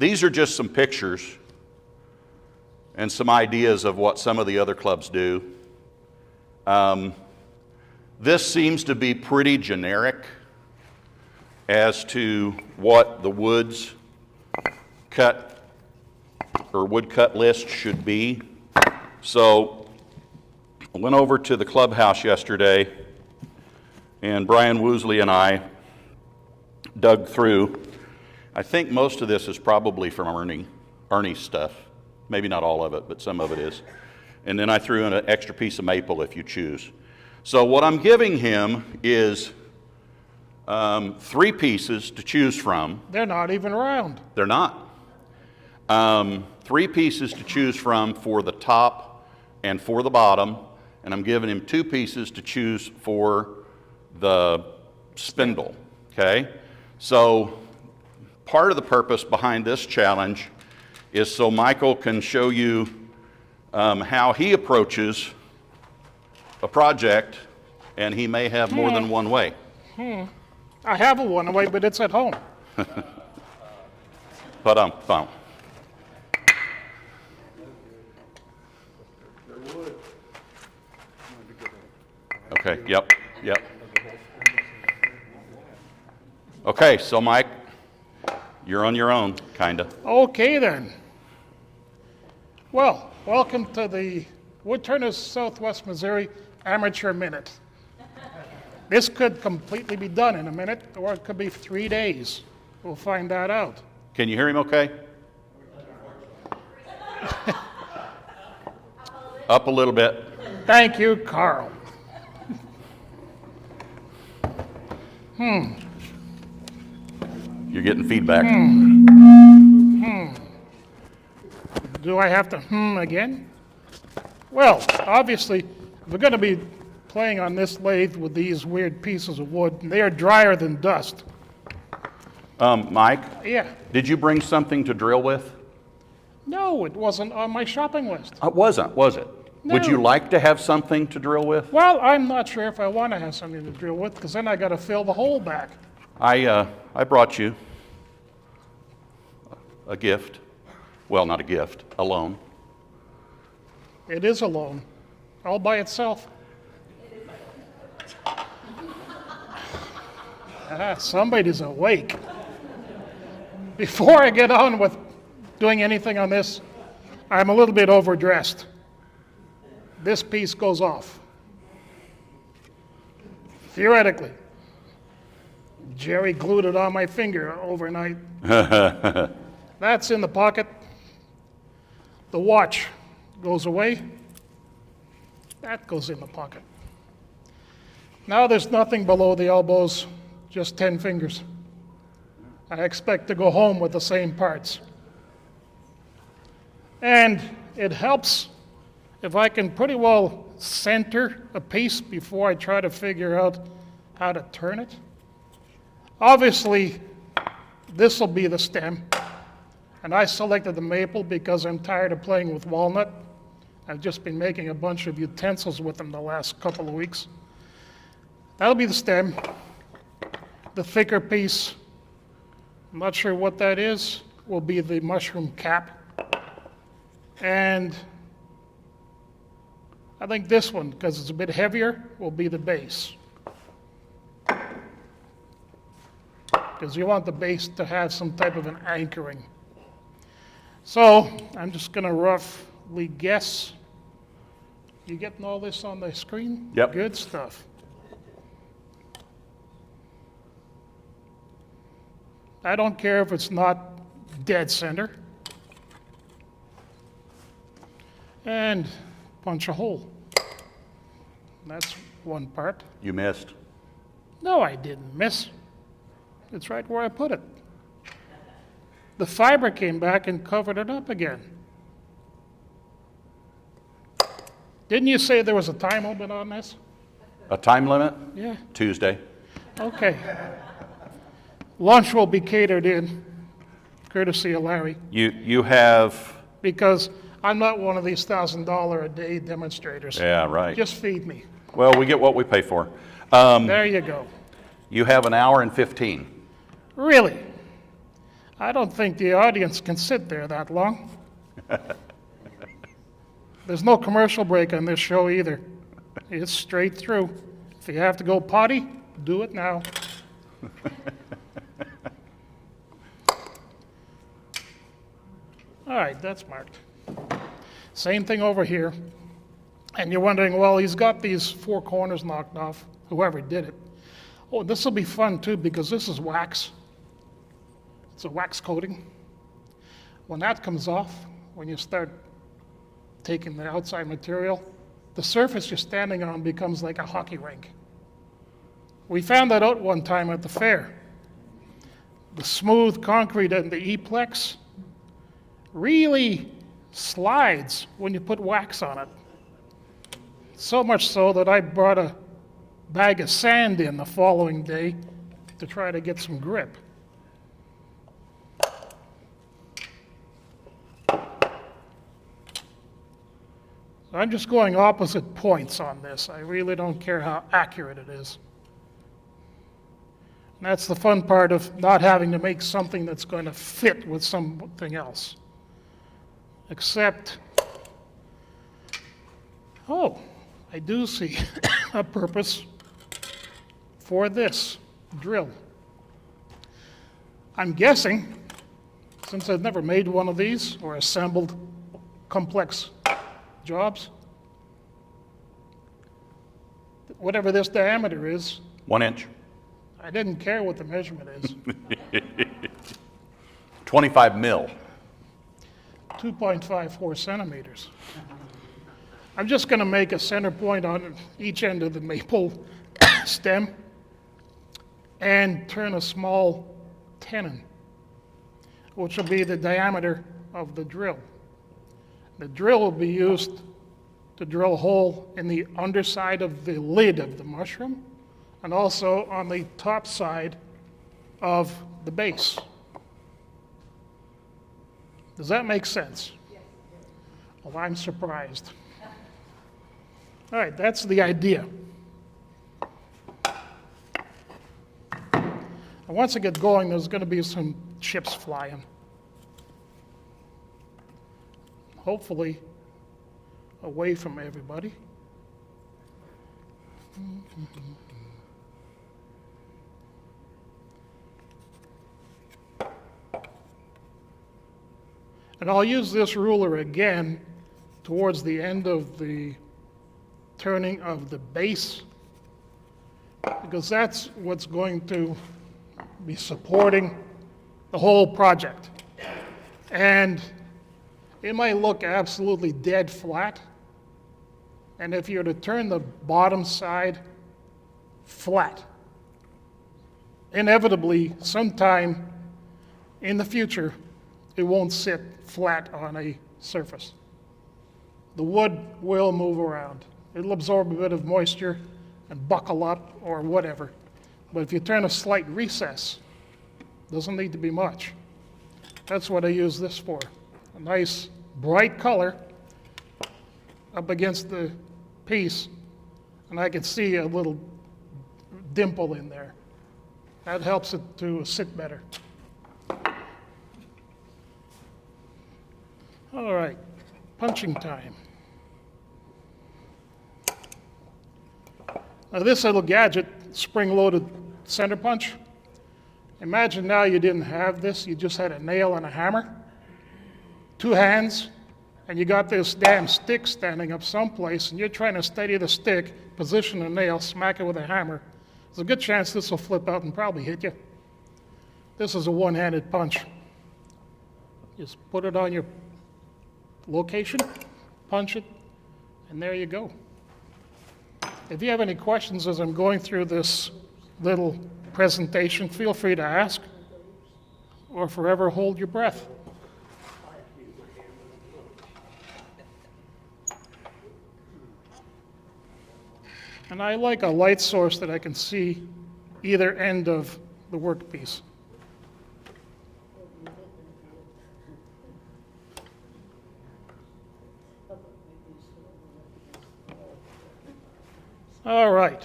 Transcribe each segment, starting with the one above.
these are just some pictures and some ideas of what some of the other clubs do. This seems to be pretty generic as to what the woods cut or woodcut list should be. So I went over to the clubhouse yesterday, and Brian Woosley and I dug through. I think most of this is probably from Ernie's stuff. Maybe not all of it, but some of it is. And then I threw in an extra piece of maple if you choose. So what I'm giving him is 3 pieces to choose from. They're not even round. They're not. 3 pieces to choose from for the top and for the bottom, and I'm giving him 2 pieces to choose for the spindle, okay? So part of the purpose behind this challenge is so Michael can show you how he approaches a project, and he may have more than one way. I have a one way, but it's at home. But okay, yep. Okay, so Mike, you're on your own, kinda. Okay then. Well, welcome to the Woodturners Southwest Missouri Amateur Minute. This could completely be done in a minute, or it could be 3 days. We'll find that out. Can you hear him okay? Up a little bit. Thank you, Carl. You're getting feedback. Do I have to again? Well, obviously, if we're going to be playing on this lathe with these weird pieces of wood, they are drier than dust. Mike? Yeah. Did you bring something to drill with? No, it wasn't on my shopping list. It wasn't, was it? No. Would you like to have something to drill with? Well, I'm not sure if I want to have something to drill with, because then I got to fill the hole back. I brought you a gift. Well, not a gift, a loan. It is a loan, all by itself. Somebody's awake. Before I get on with doing anything on this, I'm a little bit overdressed. This piece goes off. Theoretically. Jerry glued it on my finger overnight. That's in the pocket. The watch goes away. That goes in the pocket. Now there's nothing below the elbows, just 10 fingers. I expect to go home with the same parts. And it helps if I can pretty well center a piece before I try to figure out how to turn it. Obviously, this will be the stem. And I selected the maple because I'm tired of playing with walnut. I've just been making a bunch of utensils with them the last couple of weeks. That'll be the stem. The thicker piece, I'm not sure what that is, will be the mushroom cap. And I think this one, because it's a bit heavier, will be the base. Because you want the base to have some type of an anchoring. So I'm just going to roughly guess. You getting all this on the screen? Yep. Good stuff. I don't care if it's not dead center. And punch a hole. That's one part. You missed. No, I didn't miss. It's right where I put it. The fiber came back and covered it up again. Didn't you say there was a time limit on this? A time limit? Yeah. Tuesday. Okay. Lunch will be catered in, courtesy of Larry, You have, because I'm not one of these $1,000 a day demonstrators. yeah, right. Just feed me. Well, we get what we pay for. There you go. You have an hour and 15. Really? I don't think the audience can sit there that long. There's no commercial break on this show either. It's straight through. If you have to go potty, do it now. All right, that's marked. Same thing over here. And you're wondering, well, he's got these 4 corners knocked off, whoever did it. Oh, this will be fun too, because this is wax. It's a wax coating. When that comes off, when you start taking the outside material, the surface you're standing on becomes like a hockey rink. We found that out one time at the fair. The smooth concrete in the E-plex really slides when you put wax on it. So much so that I brought a bag of sand in the following day to try to get some grip. I'm just going opposite points on this. I really don't care how accurate it is. And that's the fun part of not having to make something that's going to fit with something else. Except, oh, I do see a purpose for this drill. I'm guessing, since I've never made one of these or assembled complex jobs, whatever this diameter is. 1 inch. I didn't care what the measurement is. 25 mil. 2.54 centimeters. I'm just going to make a center point on each end of the maple stem and turn a small tenon, which will be the diameter of the drill. The drill will be used to drill a hole in the underside of the lid of the mushroom and also on the top side of the base. Does that make sense? Yes. Well, I'm surprised. All right, that's the idea. And once I get going, there's going to be some chips flying. Hopefully, away from everybody. And I'll use this ruler again towards the end of the turning of the base, because that's what's going to be supporting the whole project. And it might look absolutely dead flat, and if you're to turn the bottom side flat, inevitably, sometime in the future, it won't sit flat on a surface. The wood will move around. It'll absorb a bit of moisture and buckle up or whatever. But if you turn a slight recess, doesn't need to be much. That's what I use this for. A nice bright color up against the piece, and I can see a little dimple in there. That helps it to sit better. All right, punching time. Now this little gadget, spring-loaded center punch, imagine now you didn't have this, you just had a nail and a hammer, 2 hands, and you got this damn stick standing up someplace, and you're trying to steady the stick, position the nail, smack it with a hammer. There's a good chance this will flip out and probably hit you. This is a one-handed punch. Just put it on your location, punch it, and there you go. If you have any questions as I'm going through this little presentation, feel free to ask, or forever hold your breath. And I like a light source that I can see either end of the workpiece. All right.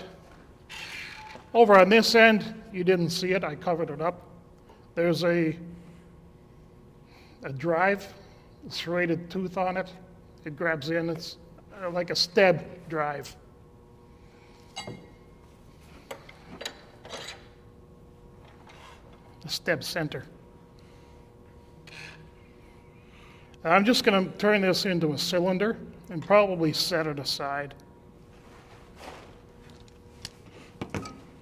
Over on this end, you didn't see it, I covered it up. There's a a drive, a serrated tooth on it. It grabs in. It's like a steb drive. The steb center. I'm just going to turn this into a cylinder and probably set it aside.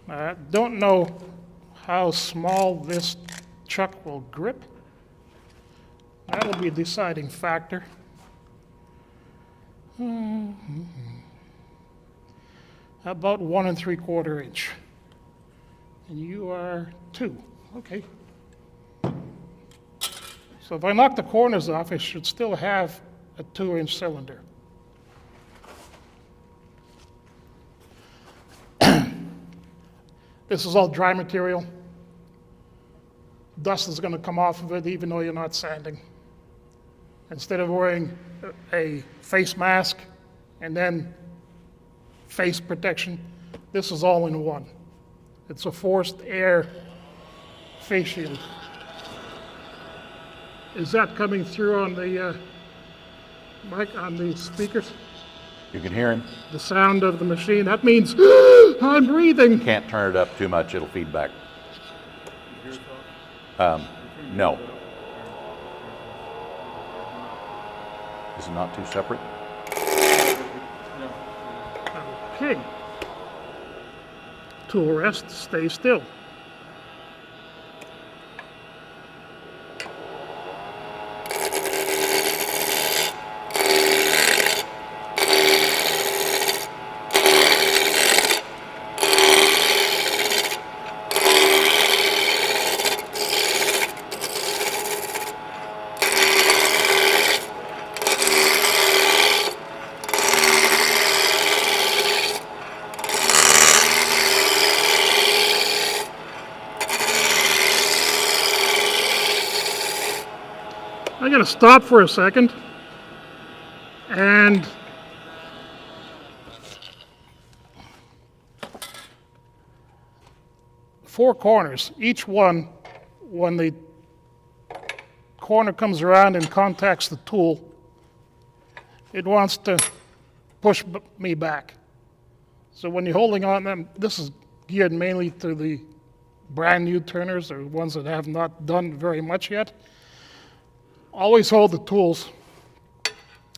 I don't know how small this chuck will grip. That'll be a deciding factor. About 1 3/4 inch. And you are 2. Okay. So if I knock the corners off, I should still have a 2-inch cylinder. This is all dry material. Dust is going to come off of it even though you're not sanding. Instead of wearing a face mask and then face protection, this is all in one. It's a forced air face shield. Is that coming through on the mic, on the speakers? You can hear him. The sound of the machine. That means I'm breathing. Can't turn it up too much, it'll feed back. No. Is it not two separate? Okay. Tool rest, stay still. I'm going to stop for a second and four corners, each one, when the corner comes around and contacts the tool, it wants to push me back. So when you're holding on them, this is geared mainly to the brand new turners or ones that have not done very much yet. Always hold the tools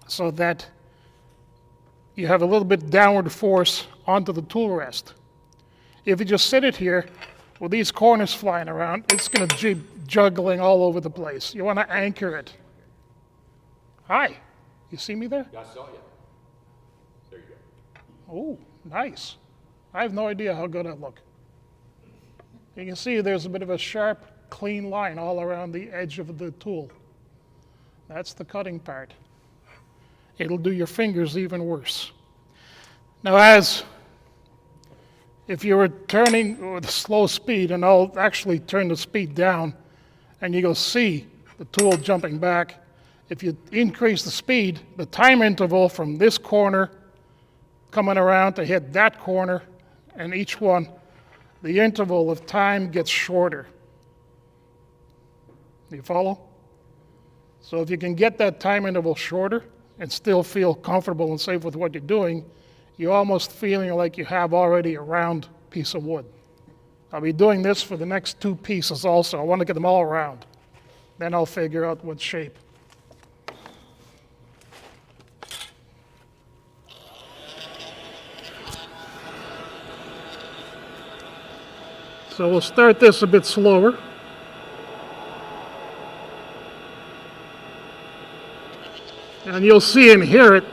so that you have a little bit downward force onto the tool rest. If you just sit it here with these corners flying around, it's going to be juggling all over the place. You want to anchor it. Hi, you see me there? I saw you. There you go. Oh, nice. I have no idea how good I look. You can see there's a bit of a sharp, clean line all around the edge of the tool. That's the cutting part. It'll do your fingers even worse. Now, if you were turning with slow speed, and I'll actually turn the speed down, and you go see the tool jumping back, if you increase the speed, the time interval from this corner coming around to hit that corner, and each one, the interval of time gets shorter. Do you follow? So if you can get that time interval shorter and still feel comfortable and safe with what you're doing, you're almost feeling like you have already a round piece of wood. I'll be doing this for the next two pieces also. I want to get them all round. Then I'll figure out what shape. So we'll start this a bit slower. And you'll see and hear it.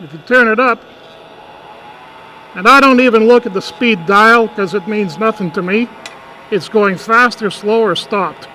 If you turn it up, and I don't even look at the speed dial because it means nothing to me. It's going faster, slower, stopped.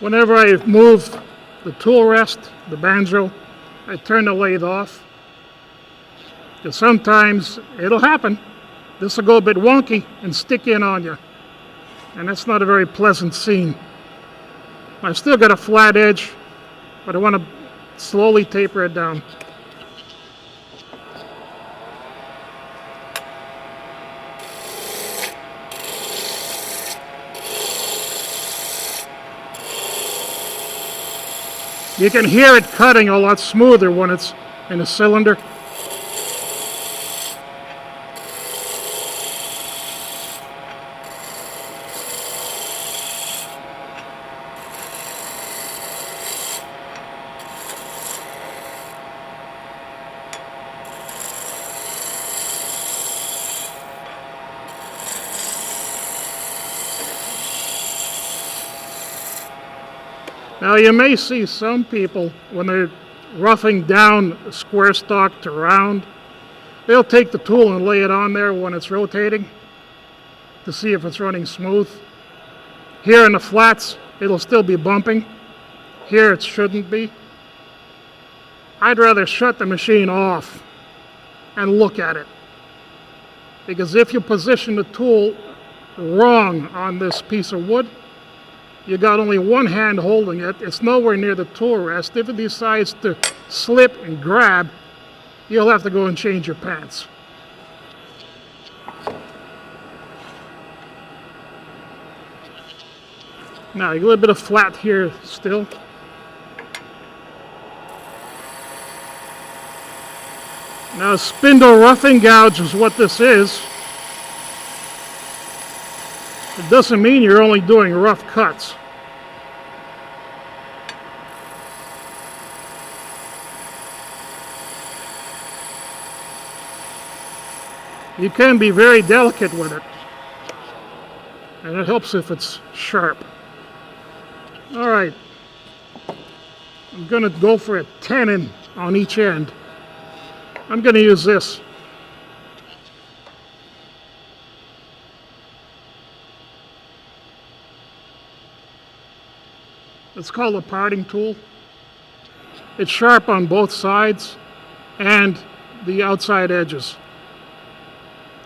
Whenever I move the tool rest, the banjo, I turn the lathe off. Because sometimes it'll happen. This will go a bit wonky and stick in on you. And that's not a very pleasant scene. I've still got a flat edge, but I want to slowly taper it down. You can hear it cutting a lot smoother when it's in a cylinder. Now you may see some people, when they're roughing down square stock to round, they'll take the tool and lay it on there when it's rotating to see if it's running smooth. Here in the flats, it'll still be bumping. Here it shouldn't be. I'd rather shut the machine off and look at it. Because if you position the tool wrong on this piece of wood, you got only one hand holding it. It's nowhere near the tool rest. If it decides to slip and grab, you'll have to go and change your pants. Now, a little bit of flat here still. Now, spindle roughing gouge is what this is. It doesn't mean you're only doing rough cuts. You can be very delicate with it, and it helps if it's sharp. All right, I'm going to go for a tenon on each end. I'm going to use this. It's called a parting tool. It's sharp on both sides and the outside edges.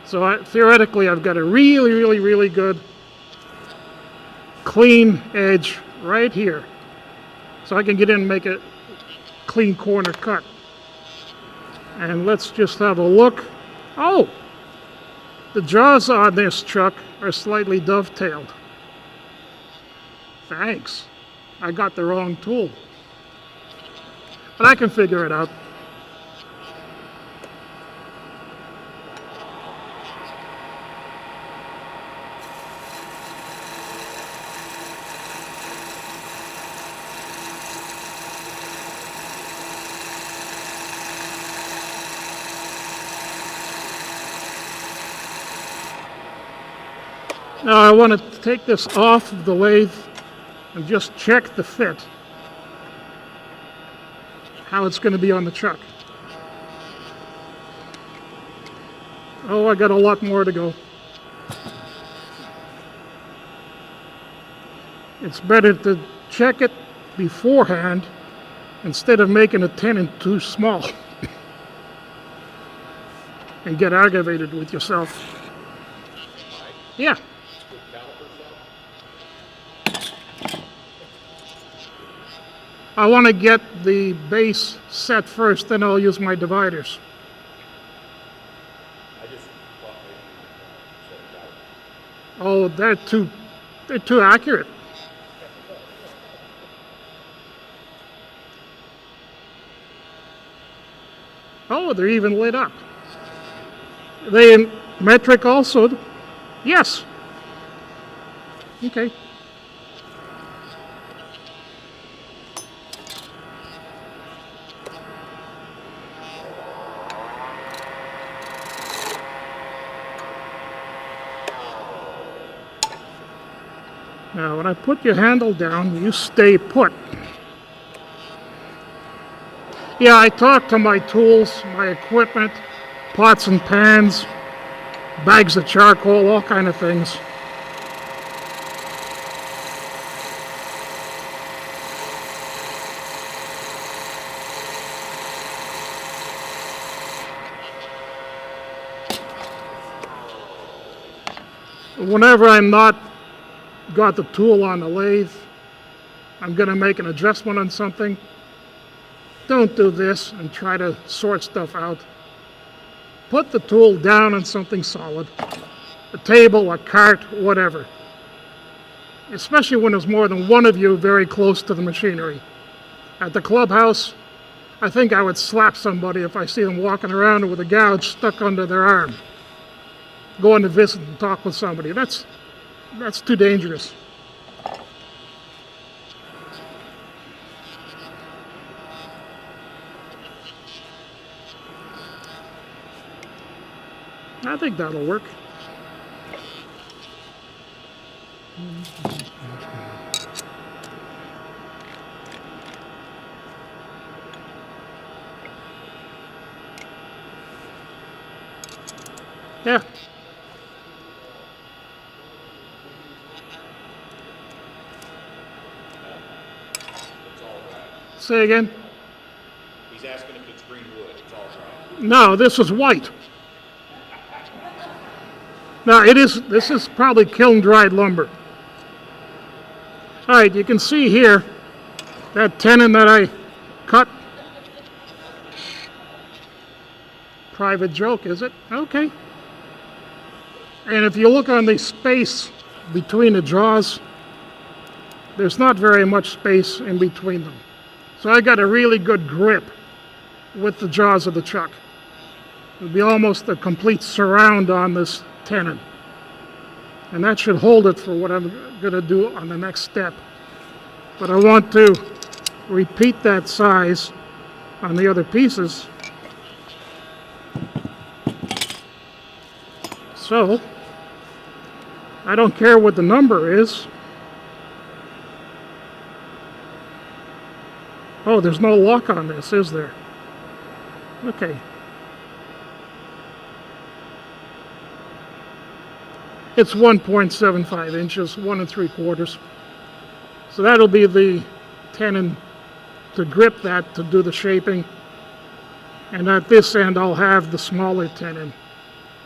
So theoretically, I've got a really good clean edge right here. So I can get in and make a clean corner cut. And let's just have a look. Oh, the jaws on this chuck are slightly dovetailed. Thanks. I got the wrong tool. But I can figure it out. Now I want to take this off of the lathe and just check the fit, how it's going to be on the chuck. Oh, I got a lot more to go. It's better to check it beforehand instead of making a tenon too small and get aggravated with yourself. Yeah. I want to get the base set first, then I'll use my dividers. Oh, they're too accurate. Oh, they're even lit up. Are they in metric also? Yes. Okay. Now, when I put your handle down, you stay put. Yeah, I talk to my tools, my equipment, pots and pans, bags of charcoal, all kind of things. Whenever I'm not got the tool on the lathe, I'm going to make an adjustment on something. Don't do this and try to sort stuff out. Put the tool down on something solid, a table, a cart, whatever. Especially when there's more than one of you very close to the machinery. At the clubhouse, I think I would slap somebody if I see them walking around with a gouge stuck under their arm. Going to visit and talk with somebody. That's too dangerous. I think that'll work. Yeah. Say again? He's asking if it's green wood. It's all right. No, this is white. Now this is probably kiln dried lumber. All right, you can see here that tenon that I cut. Private joke, is it? Okay. And if you look on the space between the jaws, there's not very much space in between them. So I got a really good grip with the jaws of the chuck. It'll be almost a complete surround on this tenon. And that should hold it for what I'm going to do on the next step. But I want to repeat that size on the other pieces. So, I don't care what the number is. Oh, there's no lock on this, is there? Okay. It's 1.75 inches, 1 3/4. So that'll be the tenon to grip that, to do the shaping. And at this end, I'll have the smaller tenon,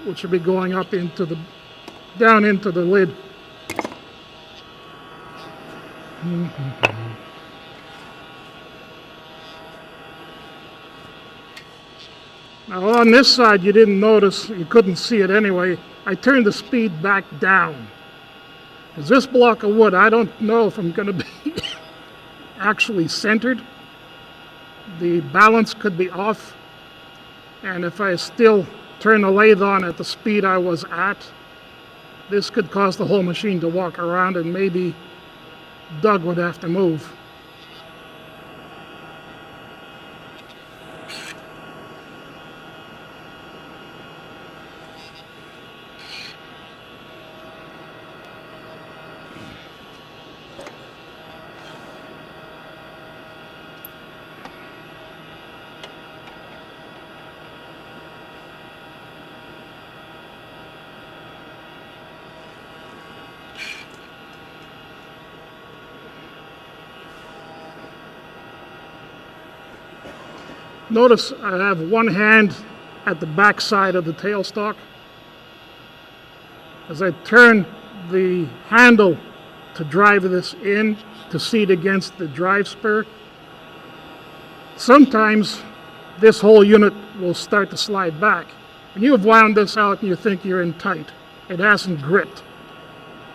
which will be going up into the, down into the lid. Now on this side, you didn't notice, you couldn't see it anyway, I turned the speed back down. Because this block of wood, I don't know if I'm going to be actually centered. The balance could be off. And if I still turn the lathe on at the speed I was at, this could cause the whole machine to walk around, and maybe Doug would have to move. Notice I have one hand at the back side of the tailstock. As I turn the handle to drive this in to seat against the drive spur, sometimes this whole unit will start to slide back. And you have wound this out and you think you're in tight. It hasn't gripped.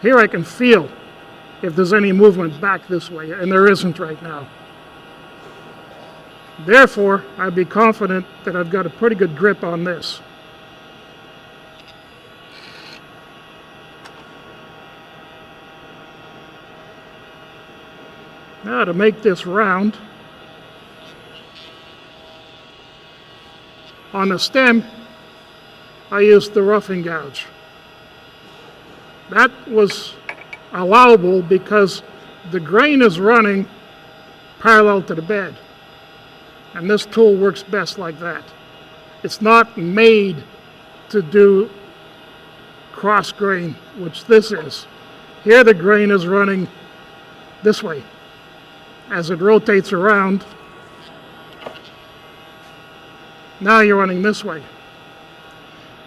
Here I can feel if there's any movement back this way, and there isn't right now. Therefore, I'd be confident that I've got a pretty good grip on this. Now to make this round, on the stem, I used the roughing gouge. That was allowable because the grain is running parallel to the bed. And this tool works best like that. It's not made to do cross grain, which this is. Here the grain is running this way. As it rotates around, now you're running this way.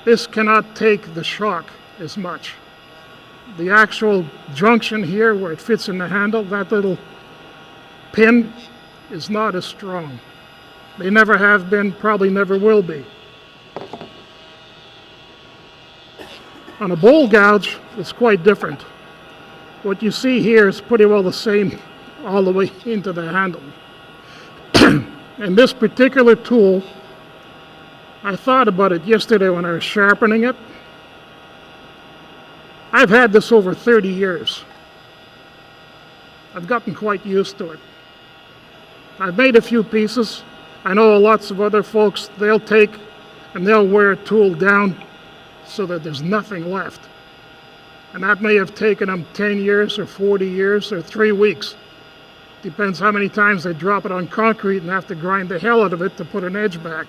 This cannot take the shock as much. the actual junction here where it fits in the handle, that little pin is not as strong. They never have been, probably never will be. On a bowl gouge, it's quite different. What you see here is pretty well the same all the way into the handle. And this particular tool, I thought about it yesterday when I was sharpening it. I've had this over 30 years. I've gotten quite used to it. I've made a few pieces. I know lots of other folks, they'll take and they'll wear a tool down so that there's nothing left. And that may have taken them 10 years or 40 years or 3 weeks. Depends how many times they drop it on concrete and have to grind the hell out of it to put an edge back.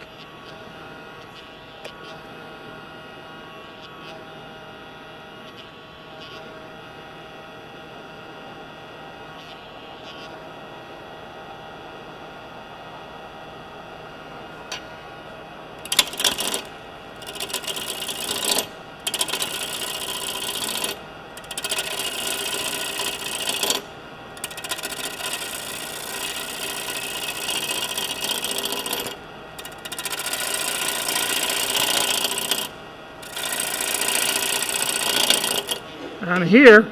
And here,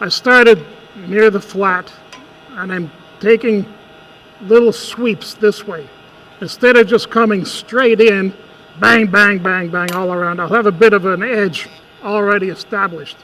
I started near the flat, and I'm taking little sweeps this way. Instead of just coming straight in, bang, bang, bang, bang all around, I'll have a bit of an edge already established.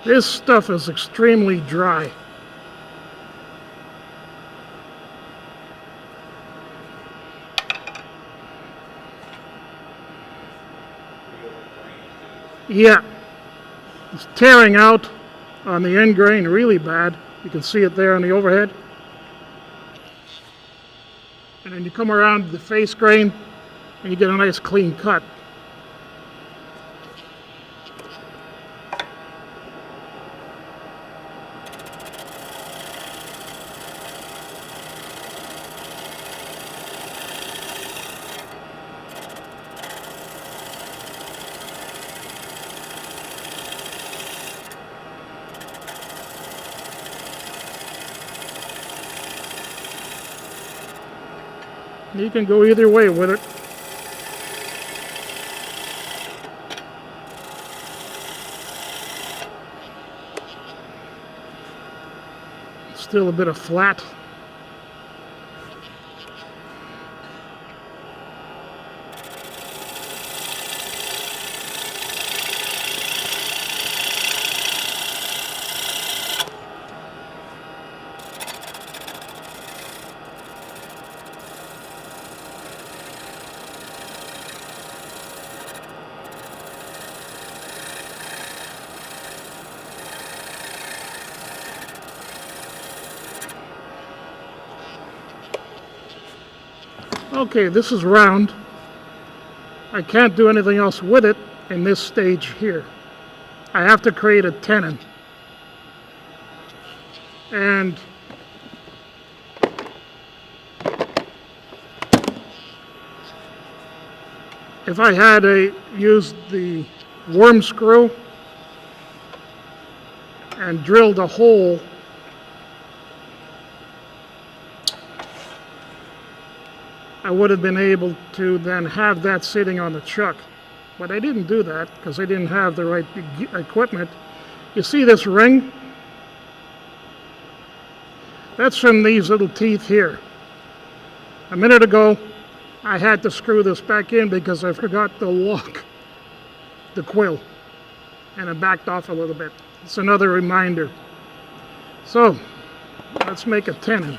This stuff is extremely dry. Yeah, it's tearing out on the end grain really bad. You can see it there on the overhead. And then you come around the face grain and you get a nice clean cut. You can go either way with it. Still a bit of flat. Okay, this is round. I can't do anything else with it in this stage here. I have to create a tenon. And if I had used the worm screw, and drilled a hole I would have been able to then have that sitting on the chuck. But I didn't do that because I didn't have the right equipment. You see this ring? That's from these little teeth here. A minute ago, I had to screw this back in because I forgot to lock the quill, and it backed off a little bit. It's another reminder. So, let's make a tenon.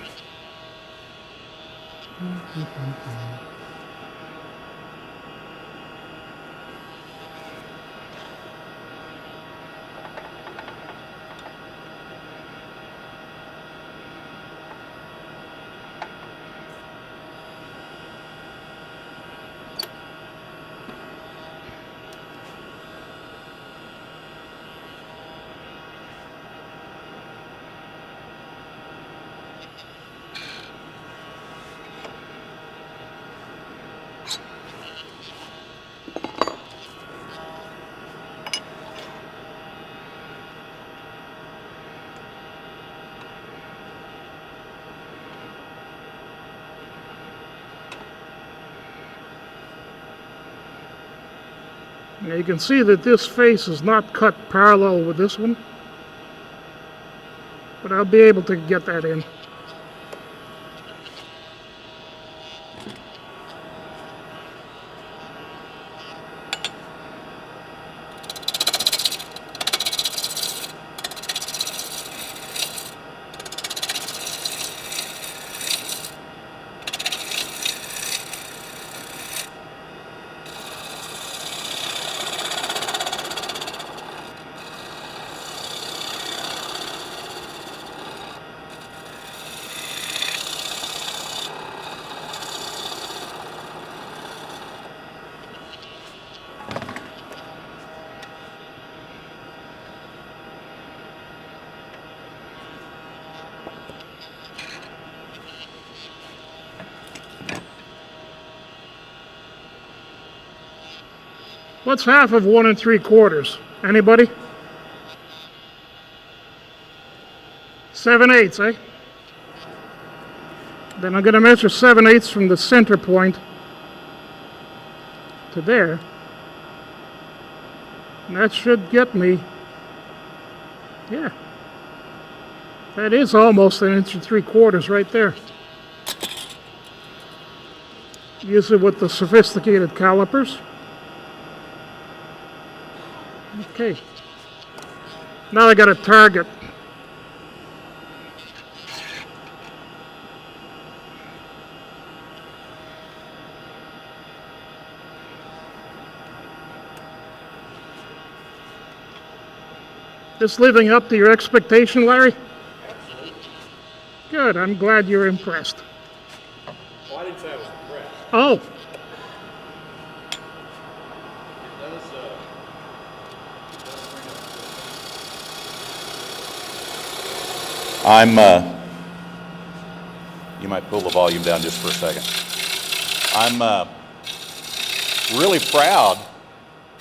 Now you can see that this face is not cut parallel with this one, but I'll be able to get that in. What's half of 1 3/4? Anybody? 7/8, eh? Then I'm going to measure 7/8 from the center point to there. And that should get me, yeah, that is almost 1 3/4 right there. Use it with the sophisticated calipers. Okay, now I got a target. This living up to your expectation, Larry? Absolutely. Good, I'm glad you're impressed. Well, I didn't say I was impressed. Oh, It does bring up You might pull the volume down just for a second. I'm really proud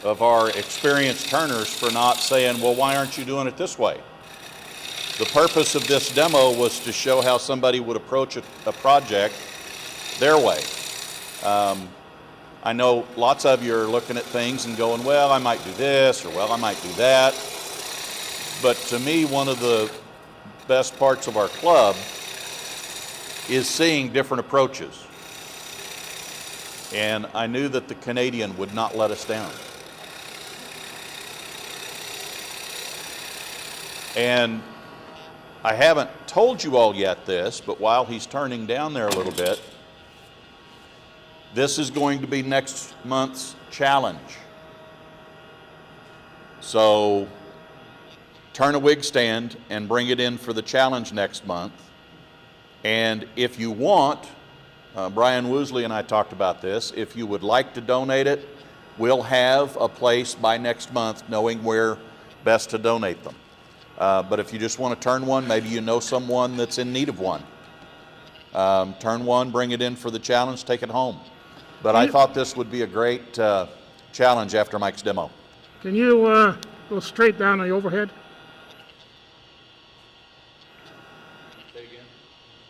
of our experienced turners for not saying, well, why aren't you doing it this way? The purpose of this demo was to show how somebody would approach a project their way. I know lots of you are looking at things and going, well, I might do this, or well, I might do that. But to me, one of the best parts of our club is seeing different approaches. And I knew that the Canadian would not let us down. And I haven't told you all yet this, but while he's turning down there a little bit, this is going to be next month's challenge. So turn a wig stand and bring it in for the challenge next month. And if you want, Brian Woosley and I talked about this, if you would like to donate it, we'll have a place by next month knowing where best to donate them. But if you just want to turn one, maybe you know someone that's in need of one. Turn one, bring it in for the challenge, take it home. But I thought this would be a great challenge after Mike's demo. can you go straight down the overhead?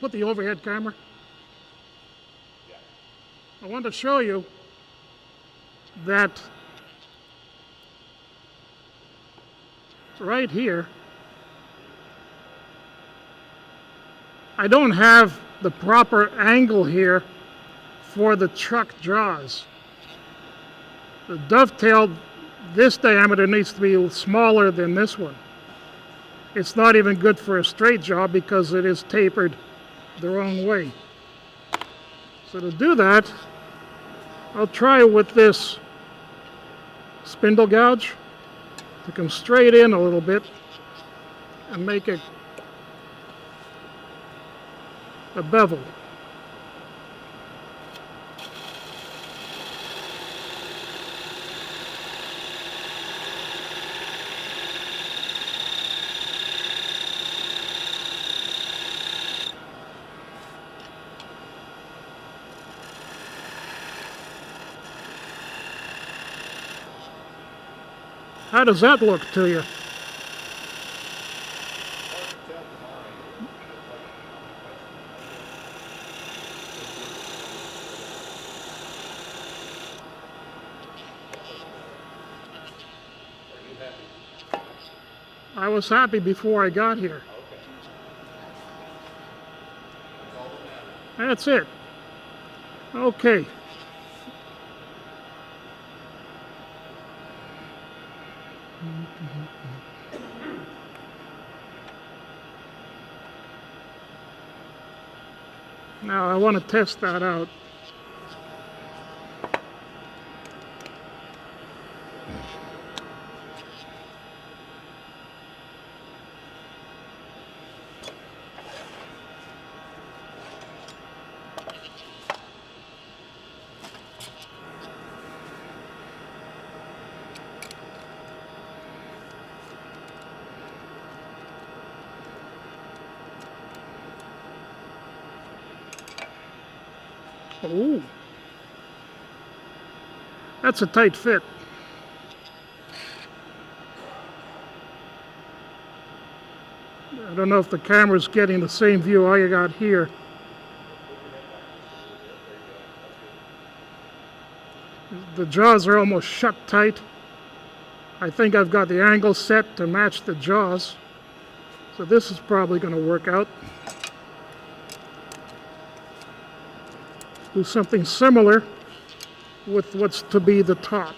put the overhead camera. I want to show you that right here, I don't have the proper angle here for the chuck jaws. The dovetail, this diameter needs to be smaller than this one. It's not even good for a straight jaw because it is tapered the wrong way. So to do that, I'll try with this spindle gouge to come straight in a little bit and make it a bevel. How does that look to you? I was happy before I got here. That's it. Okay. Now I want to test that out. Oh, that's a tight fit. I don't know if the camera's getting the same view I got here. The jaws are almost shut tight. I think I've got the angle set to match the jaws. So this is probably going to work out. Do something similar with what's to be the top.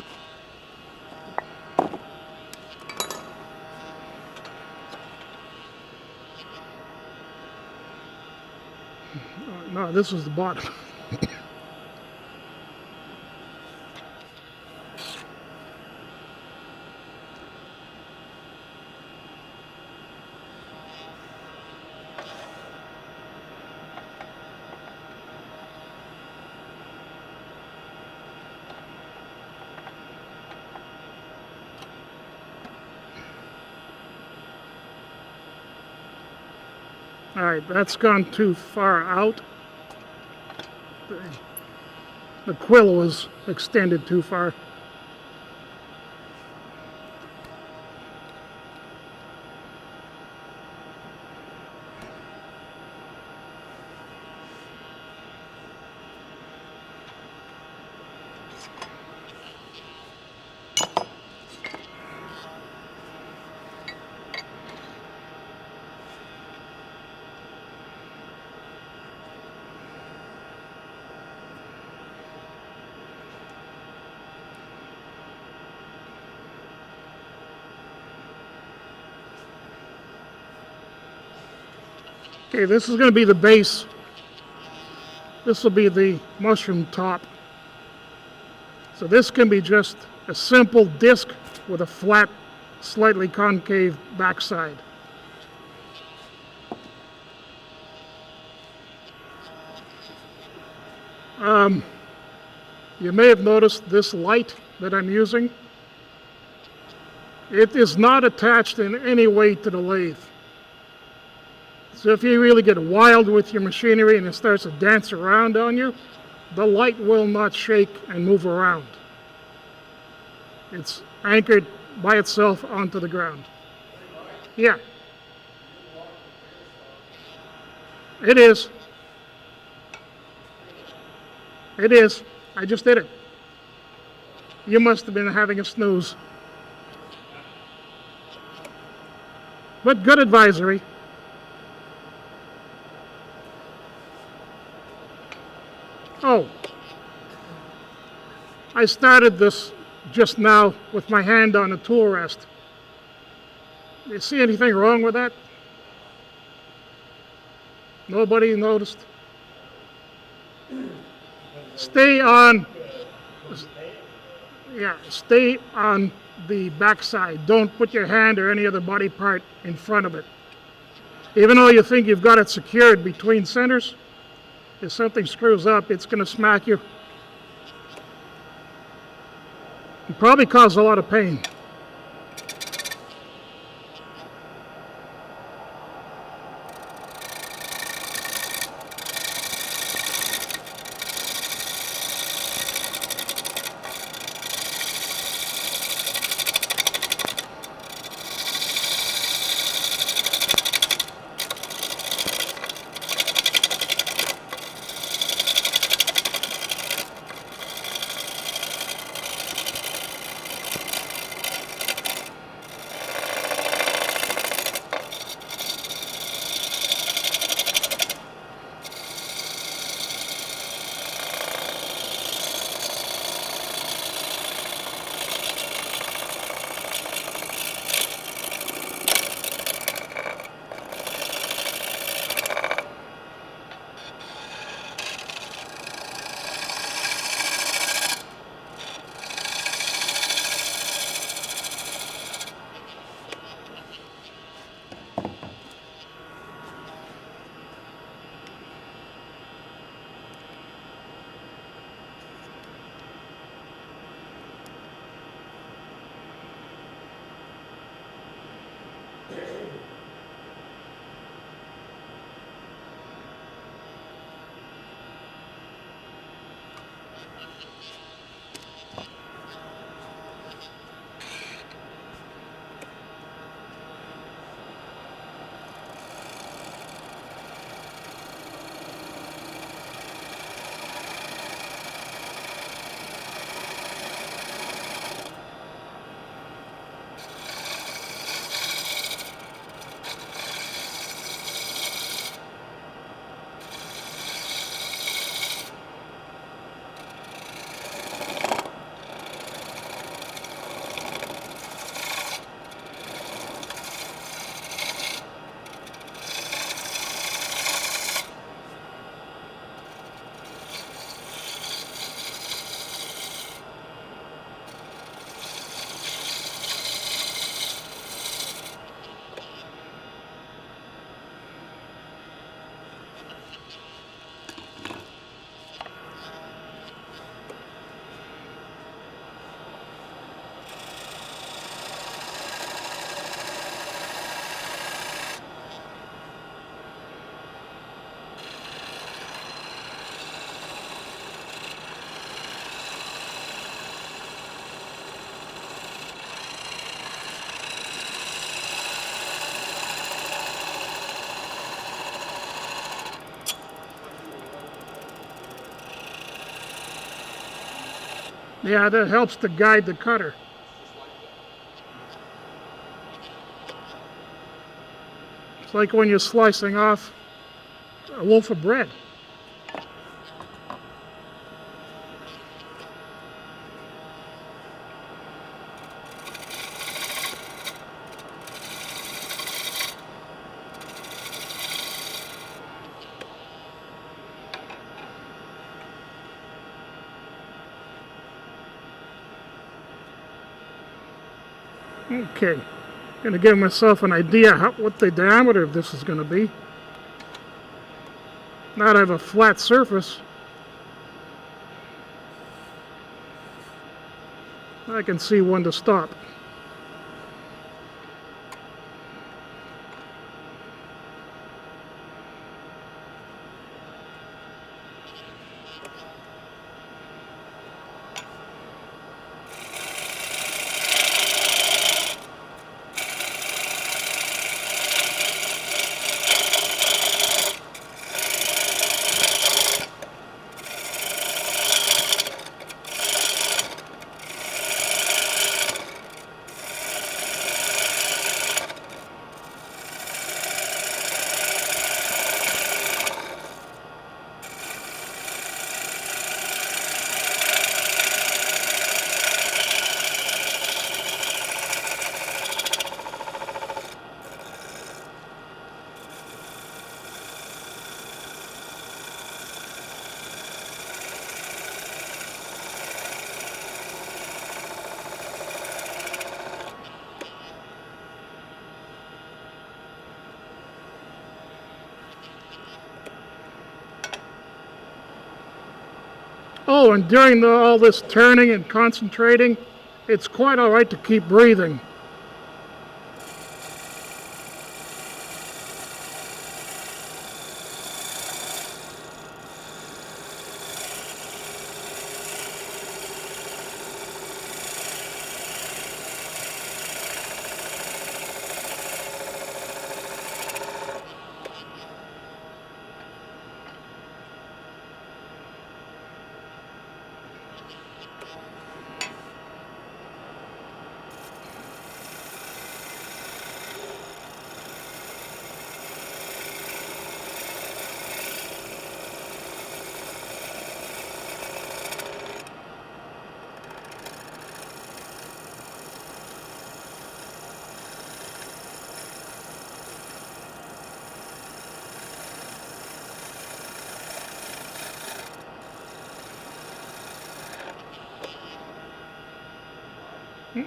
No, this is the bottom. All right, that's gone too far out. The quill was extended too far. Okay, this is going to be the base. This will be the mushroom top. So this can be just a simple disc with a flat, slightly concave backside. You may have noticed this light that I'm using. It is not attached in any way to the lathe. So if you really get wild with your machinery and it starts to dance around on you, the light will not shake and move around. It's anchored by itself onto the ground. Yeah. It is. It is. I just did it. You must have been having a snooze. But good advisory. Oh, I started this just now with my hand on the tool rest. You see anything wrong with that? Nobody noticed? Stay on the backside. Don't put your hand or any other body part in front of it. Even though you think you've got it secured between centers, if something screws up, it's going to smack you. And probably cause a lot of pain. Yeah, that helps to guide the cutter. It's like when you're slicing off a loaf of bread. Okay, gonna give myself an idea what the diameter of this is gonna be. Now that I have a flat surface, I can see when to stop. Oh, and during all this turning and concentrating, it's quite all right to keep breathing.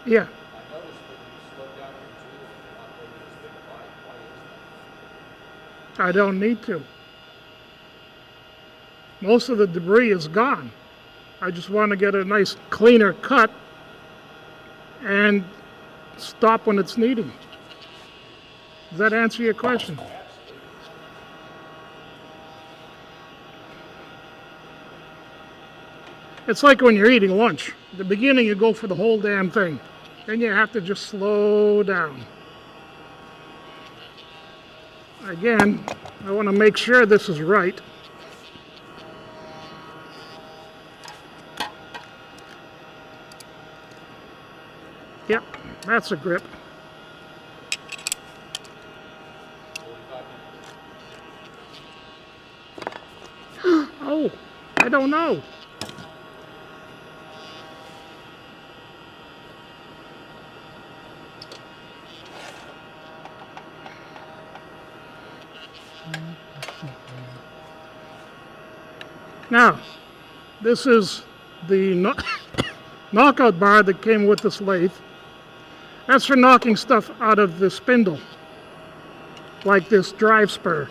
Yeah. I don't need to. Most of the debris is gone. I just want to get a nice cleaner cut and stop when it's needed. Does that answer your question? It's like when you're eating lunch. At the beginning, you go for the whole damn thing. Then you have to just slow down. Again, I want to make sure this is right. Yep, that's a grip. Oh, I don't know. Now, this is the knockout bar that came with this lathe. That's for knocking stuff out of the spindle, like this drive spur.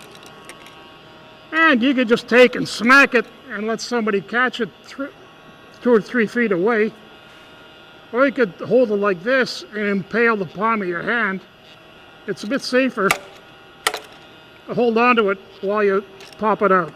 And you could just take and smack it and let somebody catch it 2 or 3 feet away. Or you could hold it like this and impale the palm of your hand. It's a bit safer. Hold on to it while you pop it out.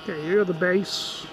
Okay, here's the base.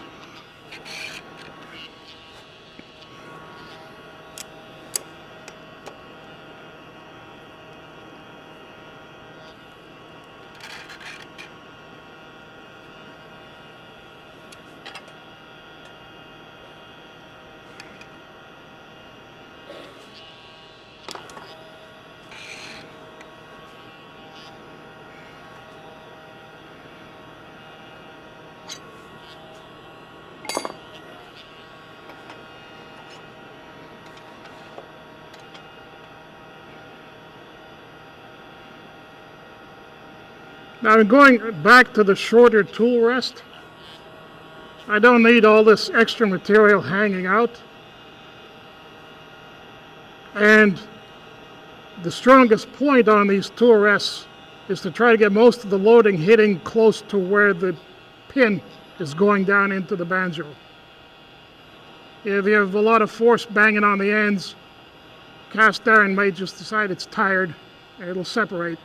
Now I'm going back to the shorter tool rest. I don't need all this extra material hanging out. And the strongest point on these tool rests is to try to get most of the loading hitting close to where the pin is going down into the banjo. If you have a lot of force banging on the ends, cast iron might just decide it's tired and it'll separate.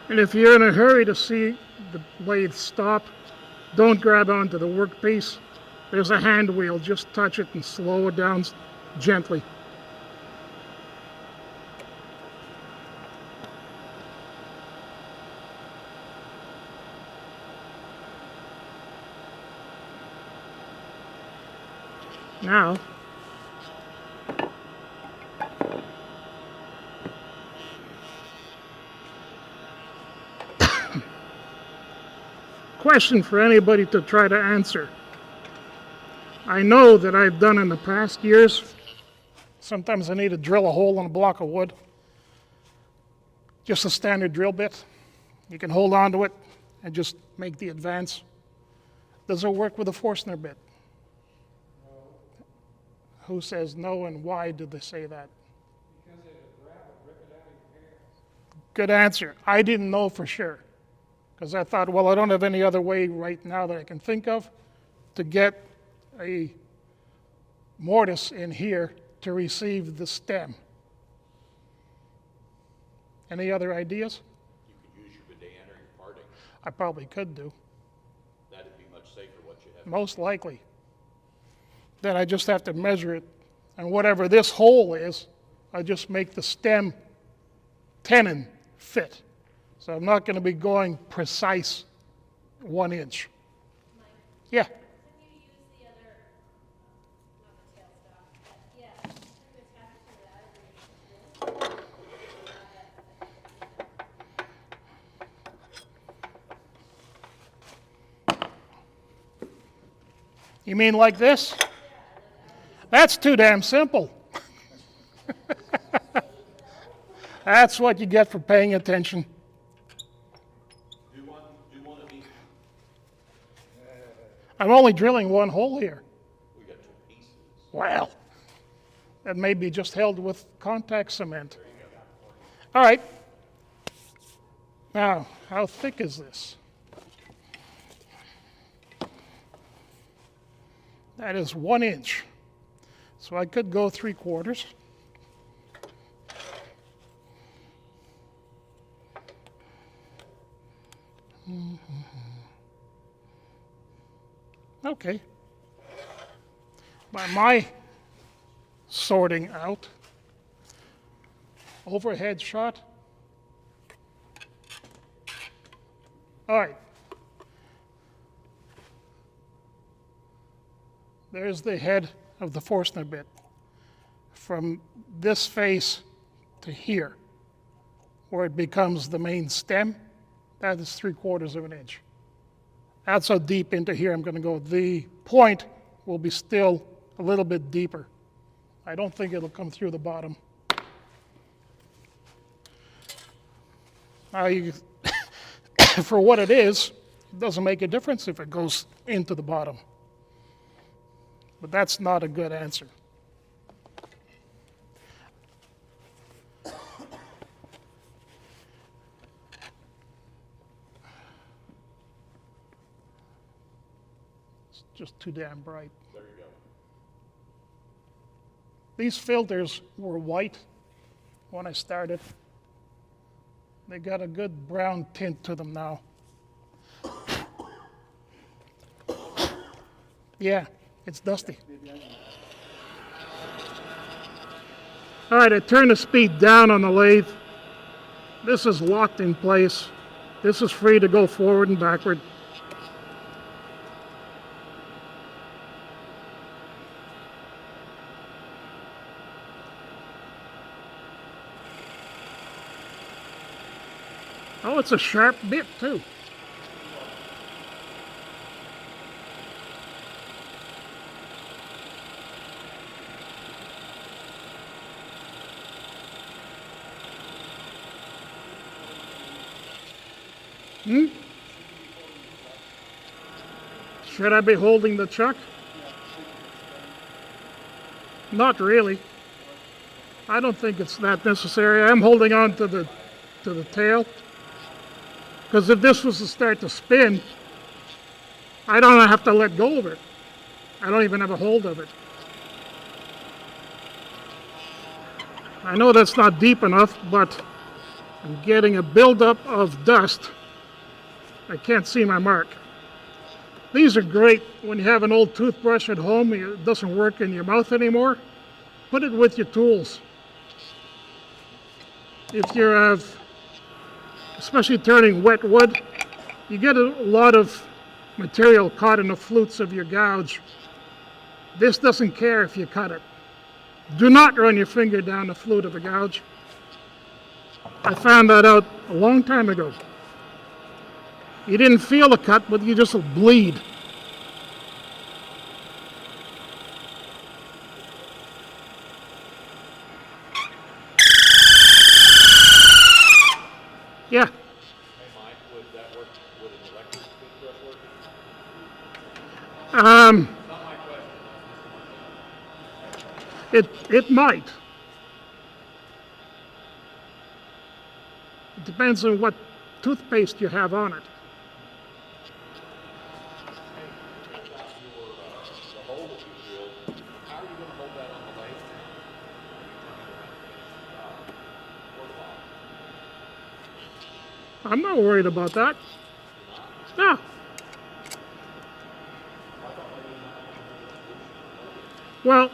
And if you're in a hurry to see the lathe stop, don't grab onto the workpiece. There's a hand wheel, just touch it and slow it down gently. Now, question for anybody to try to answer. I know that I've done in the past years, sometimes I need to drill a hole in a block of wood. Just a standard drill bit. You can hold on to it and just make the advance. Does it work with a Forstner bit? No. Who says no, and why did they say that? Because they grab it, rip it out of your hair. Good answer. I didn't know for sure. Because I thought, well, I don't have any other way right now that I can think of to get a mortise in here to receive the stem. Any other ideas? You could use your bidet or your parting. I probably could do. That'd be much safer what you have. Most likely. Then I just have to measure it, and whatever this hole is, I just make the stem tenon fit. So I'm not going to be going precise 1 inch. Mike, Yeah. can you use the other, not the tailstock, but yeah, can you attach it to that? You mean like this? That's too damn simple. That's what you get for paying attention. Do one of these. I'm only drilling one hole here. We got 2 pieces. Well, that may be just held with contact cement. All right. Now, how thick is this? That is 1 inch. So I could go 3/4. Okay. By my sorting out, overhead shot. All right. There's the head of the Forstner bit. From this face to here, where it becomes the main stem, that is 3/4 of an inch. That's how deep into here I'm going to go. The point will be still a little bit deeper. I don't think it'll come through the bottom. Now, for what it is, it doesn't make a difference if it goes into the bottom. But that's not a good answer. It's just too damn bright. There you go. These filters were white when I started. They got a good brown tint to them now. Yeah, it's dusty. All right, I turn the speed down on the lathe. This is locked in place. This is free to go forward and backward. Oh, it's a sharp bit too. Should I be holding the chuck? Not really. I don't think it's that necessary. I'm holding on to the tail. Because if this was to start to spin, I don't have to let go of it. I don't even have a hold of it. I know that's not deep enough, but I'm getting a buildup of dust. I can't see my mark. These are great when you have an old toothbrush at home, it doesn't work in your mouth anymore. Put it with your tools. If you have, especially turning wet wood, you get a lot of material caught in the flutes of your gouge. This doesn't care if you cut it. Do not run your finger down the flute of a gouge. I found that out a long time ago. You didn't feel the cut, but you just bleed. Yeah. Hey, Mike, would that work with an electric toothbrush work? Um, Not my question. it might. It depends on what toothpaste you have on it. The hole that you drilled, how are you going to hold that on the lathe now? I'm not worried about that. No. Well,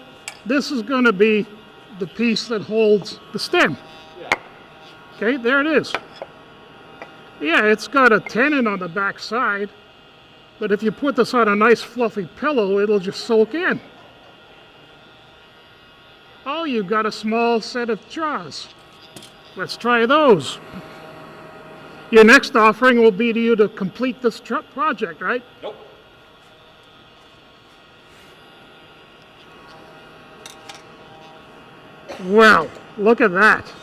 this is going to be the piece that holds the stem. Okay, there it is. Yeah, it's got a tenon on the back side, but if you put this on a nice fluffy pillow, it'll just soak in. Oh, you've got a small set of jaws. Let's try those. Your next offering will be to you to complete this project, right? Nope. Well, look at that.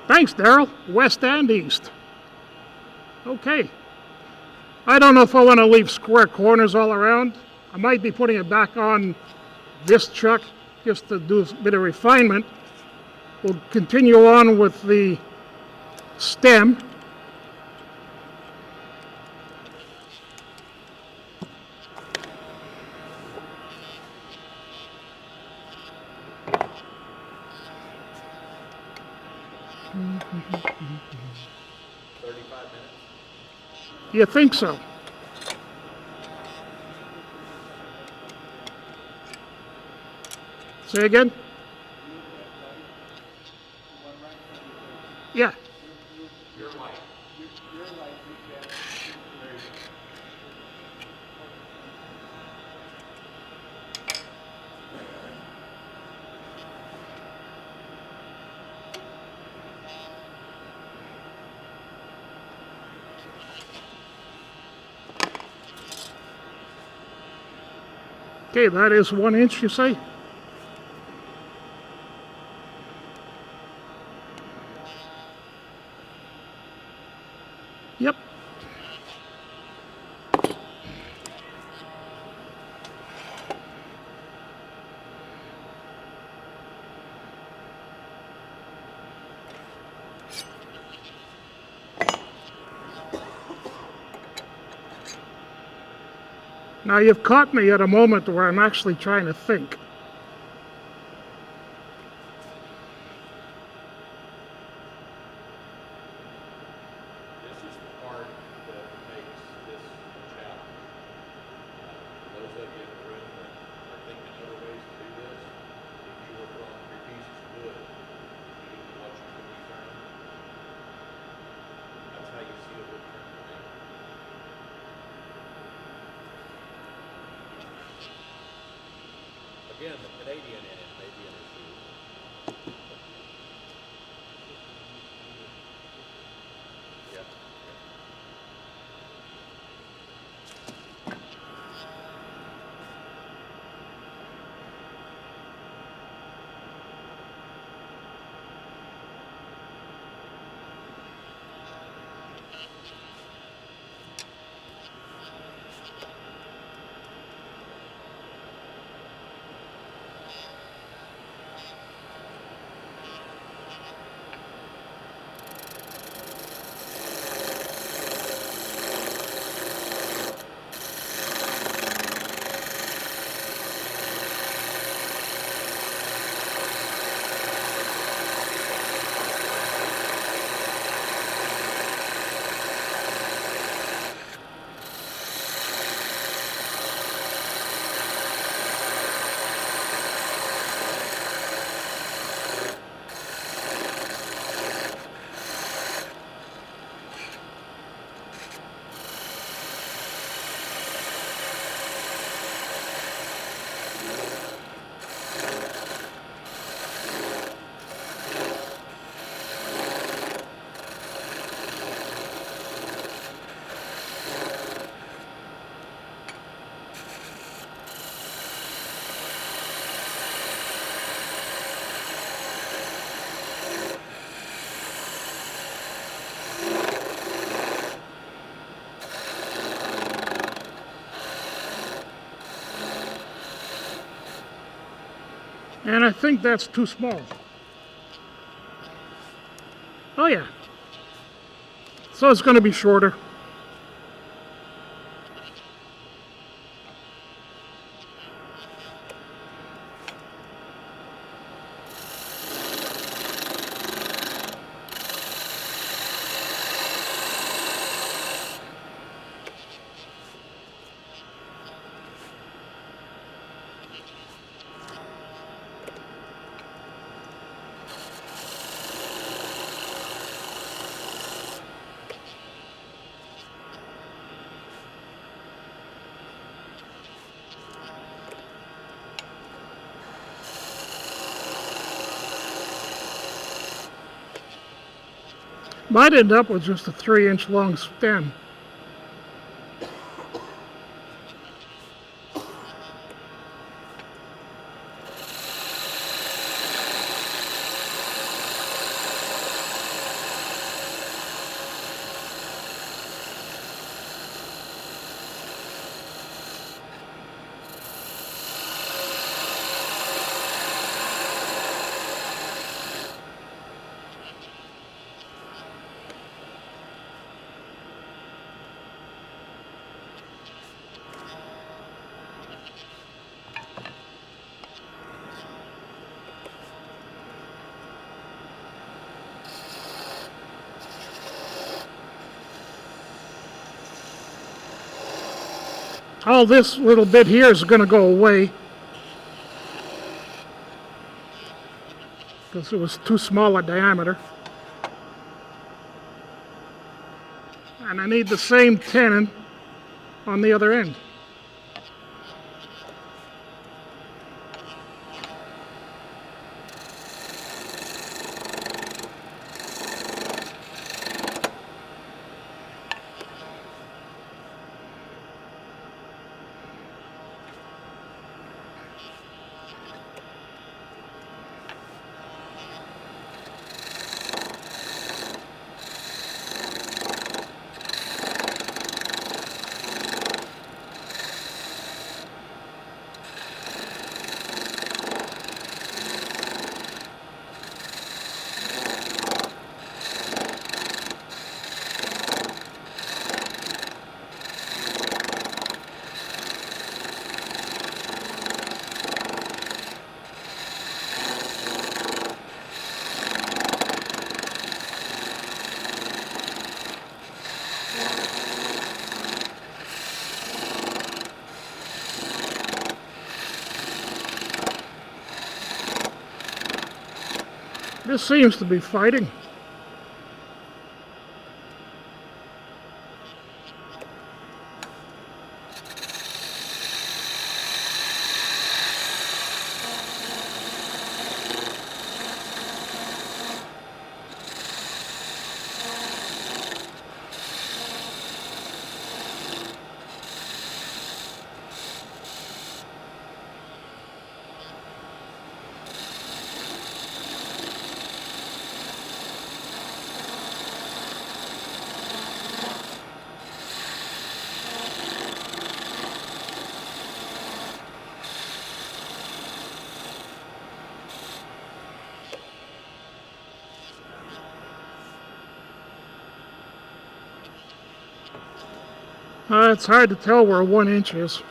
Thanks, Daryl. West and east. Okay. I don't know if I want to leave square corners all around. I might be putting it back on this chuck just to do a bit of refinement. We'll continue on with the stem. You think so? Say again? Yeah. Okay, that is 1 inch, you say? Yep. Now you've caught me at a moment where I'm actually trying to think. This is the part that makes this challenge. Those of you in the room that are thinking other ways to do this, if you were throwing 3 pieces of wood, you need to watch your cookie turn. That's how you see a wood turn today. Again, the Canadian in it may be an issue. Yeah. And I think that's too small. Oh yeah. So it's going to be shorter. Might end up with just a 3-inch long stem. All this little bit here is going to go away because it was too small a diameter. And I need the same tenon on the other end. This seems to be fighting. It's hard to tell where 1 inch is.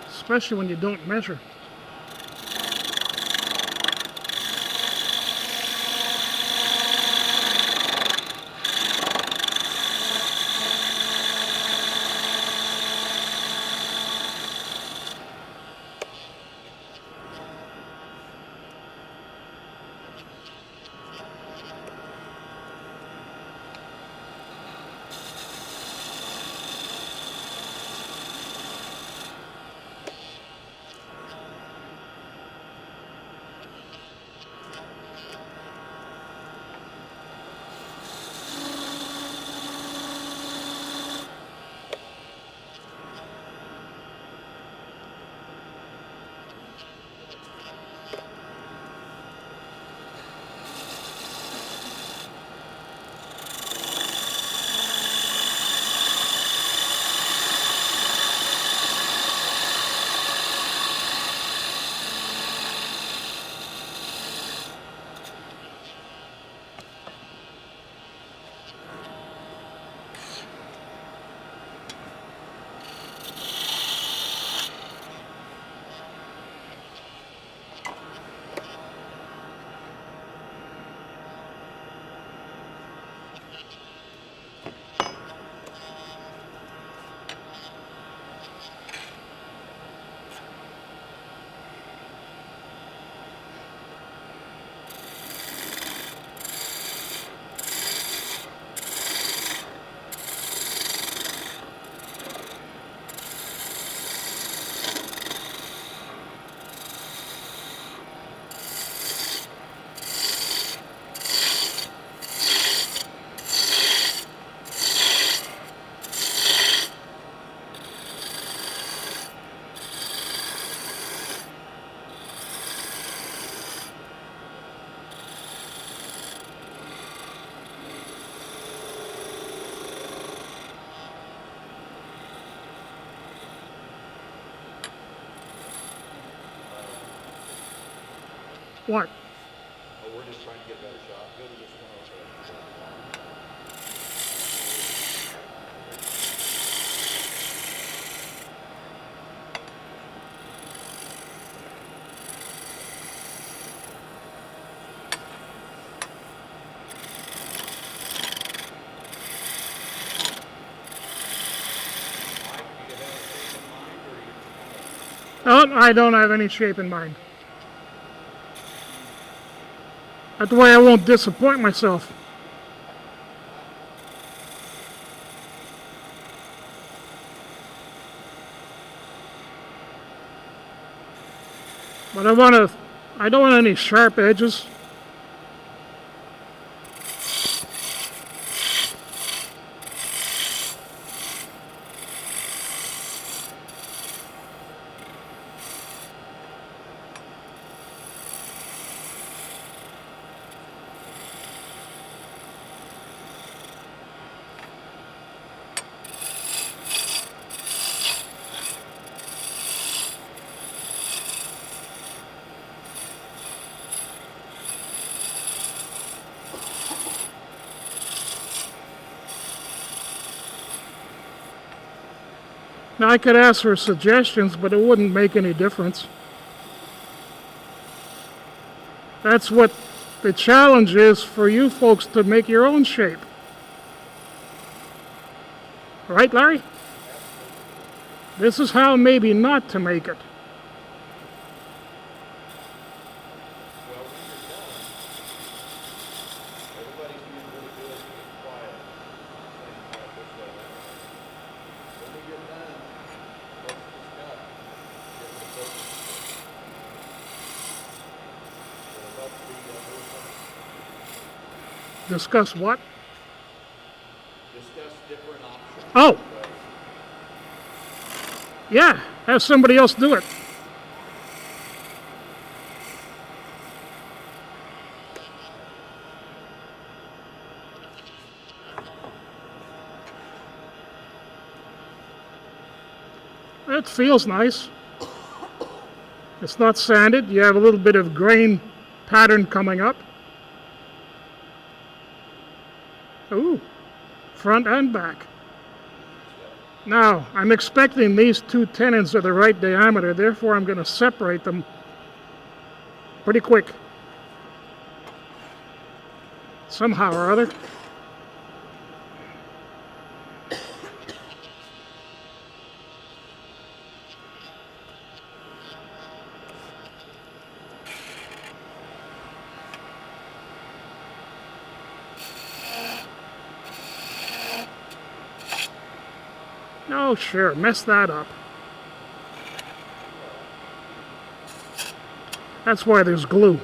Especially when you don't measure. What? Oh, we're just trying to get a better shot. Go to this one over there. Mike, do you have a shape in mind, or you just kind of... Oh, I don't have any shape in mind. That way I won't disappoint myself. But I don't want any sharp edges. Now I could ask for suggestions, but it wouldn't make any difference. That's what the challenge is for you folks, to make your own shape. Right, Larry? This is how maybe not to make it. Well, when you're done, everybody's being really good and being quiet. Staying quiet this way, that way. When we get done, focus this cup. Get the focus. It'll help the movement. Discuss what? Discuss different options. Oh, yeah, have somebody else do it. It feels nice. It's not sanded. You have a little bit of grain pattern coming up. Ooh, front and back. Now, I'm expecting these two tenons are the right diameter, therefore I'm going to separate them pretty quick. Somehow or other. Oh, sure, mess that up. That's why there's glue.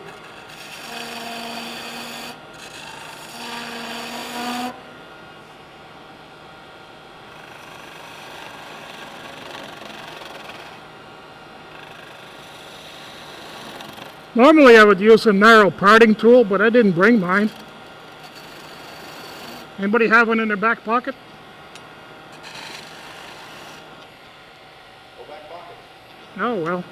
Normally I would use a narrow parting tool, but I didn't bring mine. Anybody have one in their back pocket? Go back pockets. Oh, well.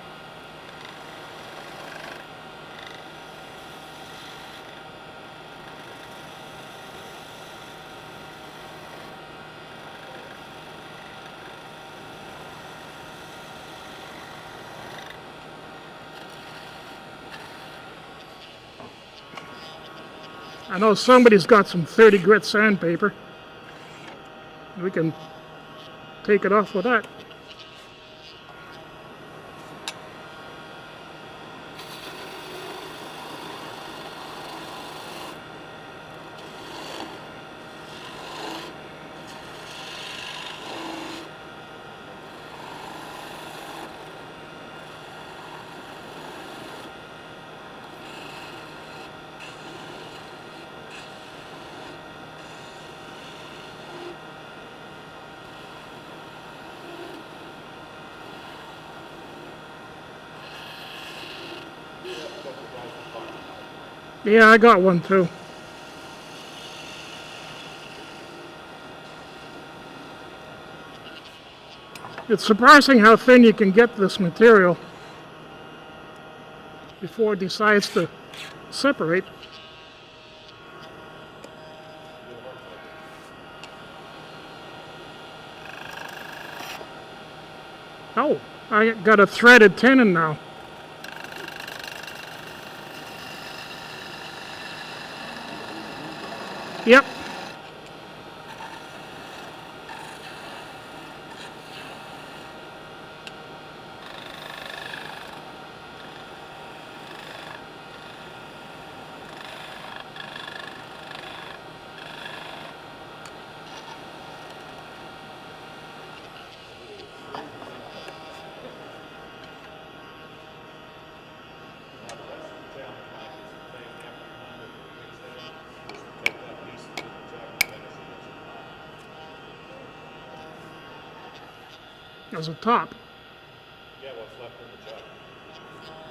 I know somebody's got some 30 grit sandpaper. We can take it off with that. Yeah, I got one too. It's surprising how thin you can get this material before it decides to separate. Oh, I got a threaded tenon now. Yep. As a top. Yeah, what's left in the jug.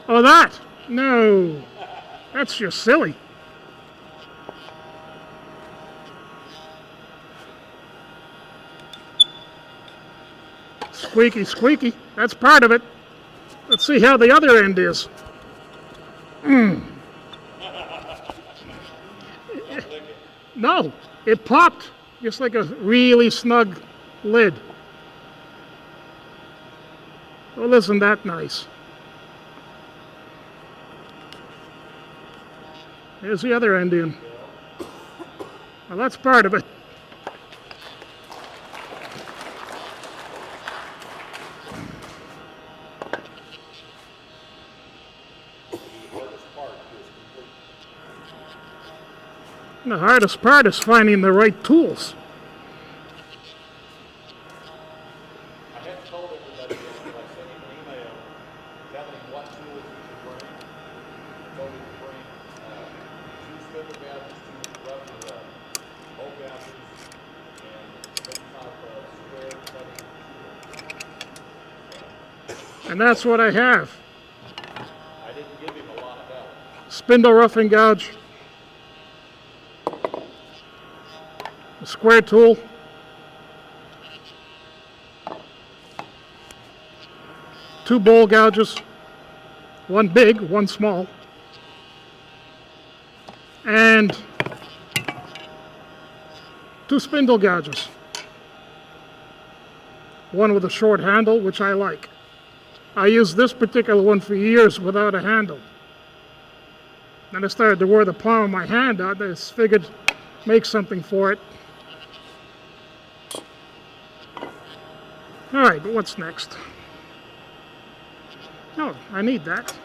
Oh, that? No. That's just silly. Squeaky, squeaky. That's part of it. Let's see how the other end is. No, it popped just like a really snug lid. Well, isn't that nice? Here's the other end in. Well, that's part of it. The hardest part is finding the right tools. I had told everybody yesterday, I sent him an email telling him what tools he should bring. I told him to bring 2 spindle gouges, 2 rubber bolt gouges, and some type of square cutting. And that's what I have. I didn't give him a lot of help. Spindle roughing gouge. A square tool. Two bowl gouges. One big, one small. And 2 spindle gouges. One with a short handle, which I like. I used this particular one for years without a handle. Then I started to wear the palm of my hand out. I just figured make something for it. All right, but what's next? Oh, I need that.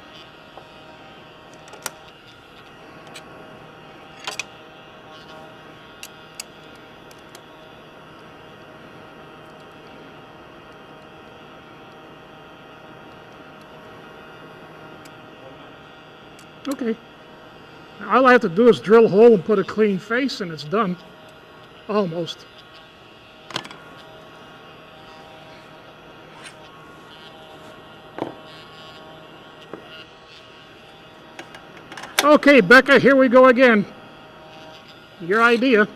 Okay. All I have to do is drill a hole and put a clean face and it's done. Almost. Okay, Becca, here we go again. Your idea.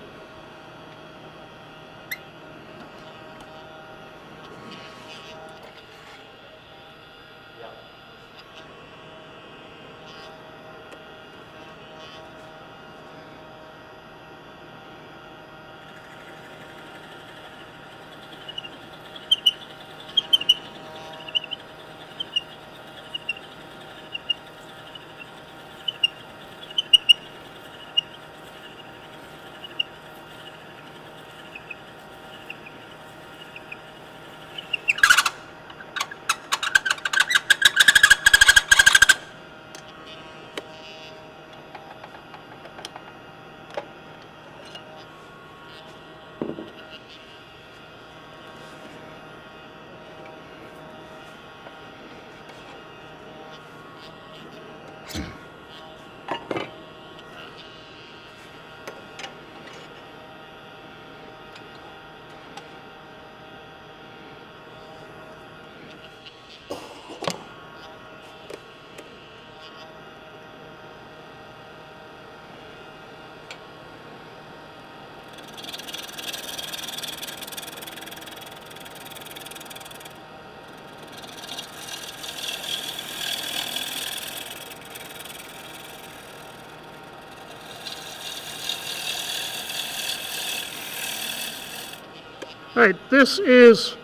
All right, this is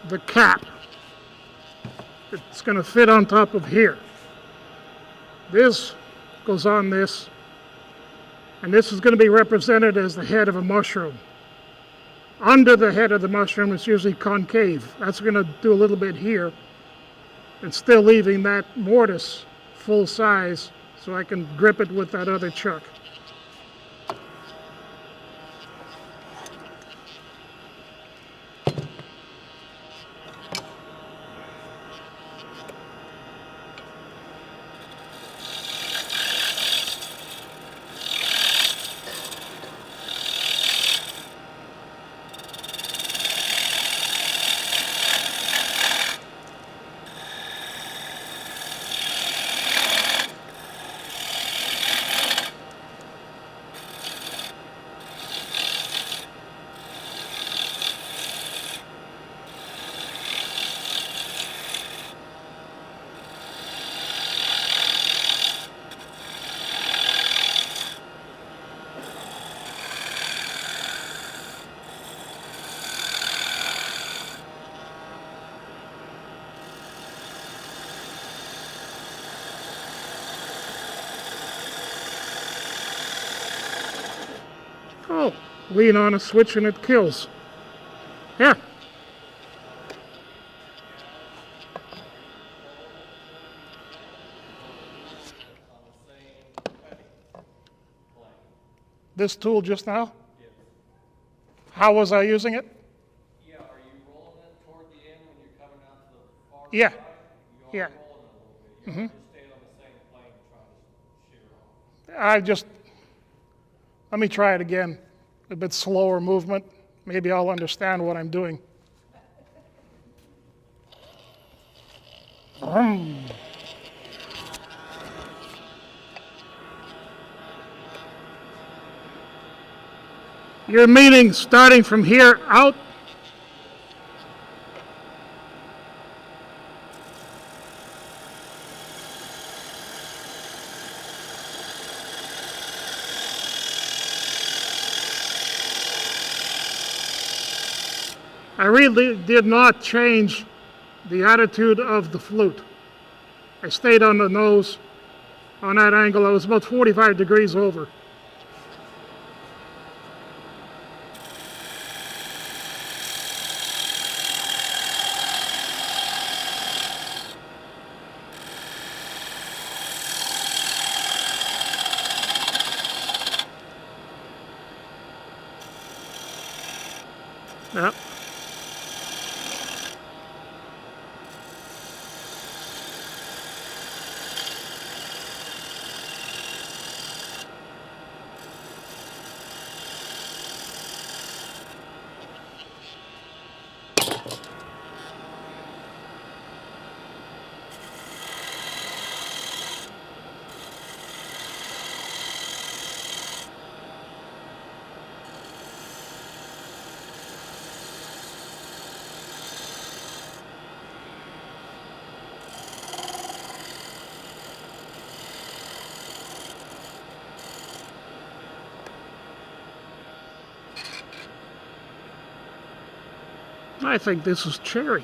the cap. It's going to fit on top of here. This goes on this, and this is going to be represented as the head of a mushroom. Under the head of the mushroom is usually concave. That's going to do a little bit here, and still leaving that mortise full size so I can grip it with that other chuck. Oh, lean on a switch and it kills. Yeah. This tool just now? Yes. How was I using it? Yeah, are you rolling it toward the end when you're coming out to the far Yeah. side? You are Yeah. rolling it a little bit. You don't just stay on the same plane trying to shear off. Let me try it again. A bit slower movement. Maybe I'll understand what I'm doing. You're meaning starting from here out? I really did not change the attitude of the flute. I stayed on the nose on that angle. I was about 45 degrees over. Yep. I think this is cherry.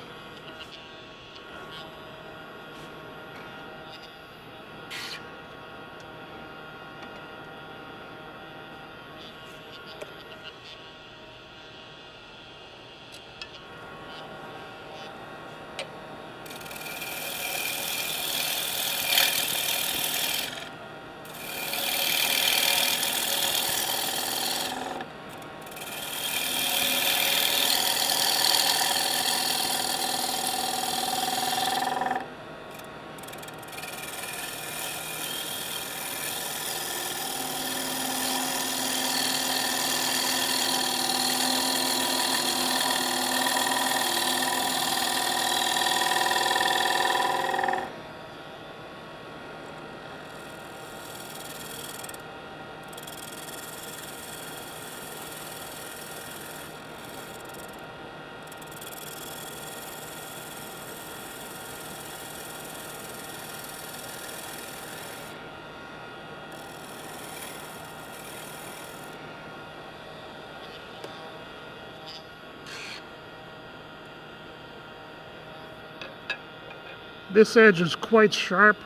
This edge is quite sharp.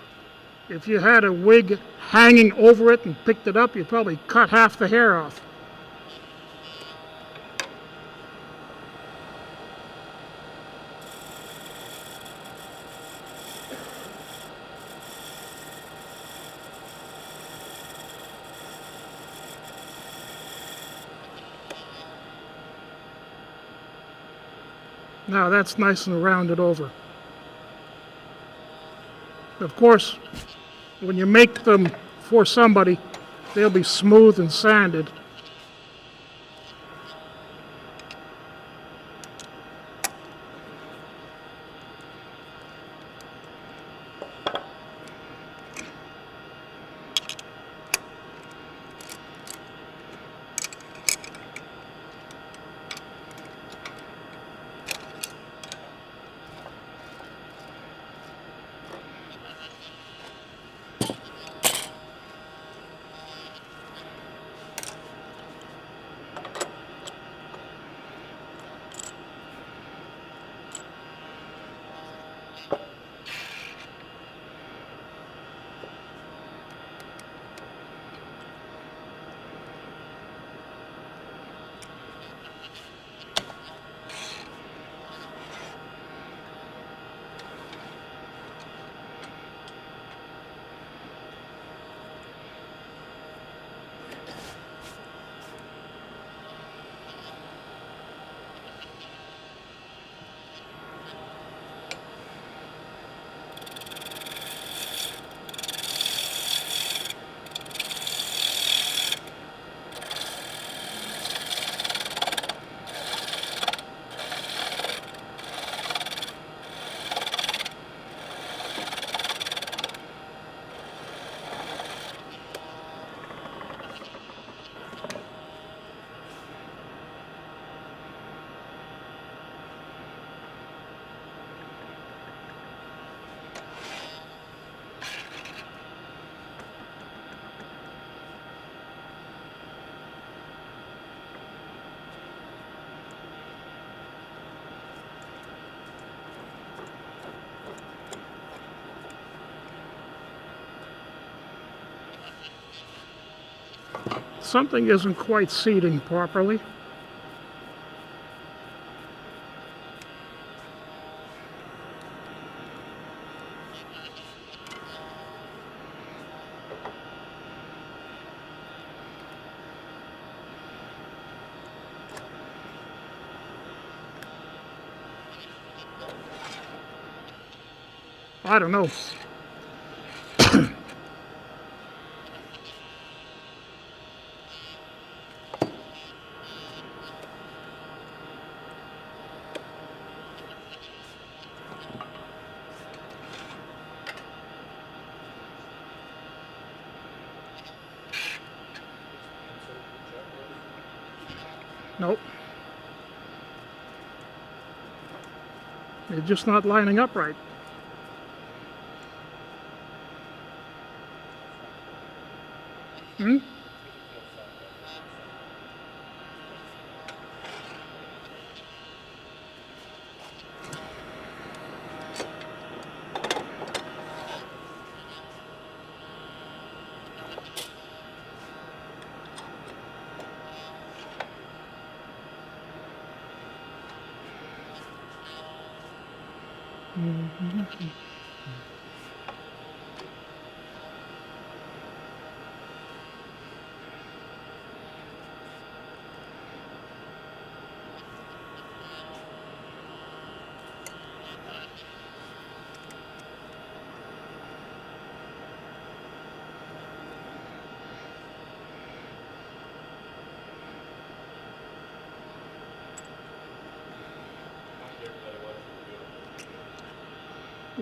If you had a wig hanging over it and picked it up, you'd probably cut half the hair off. Now that's nice and rounded over. Of course, when you make them for somebody, they'll be smooth and sanded. Something isn't quite seating properly. I don't know. Nope. They're just not lining up right. Hmm?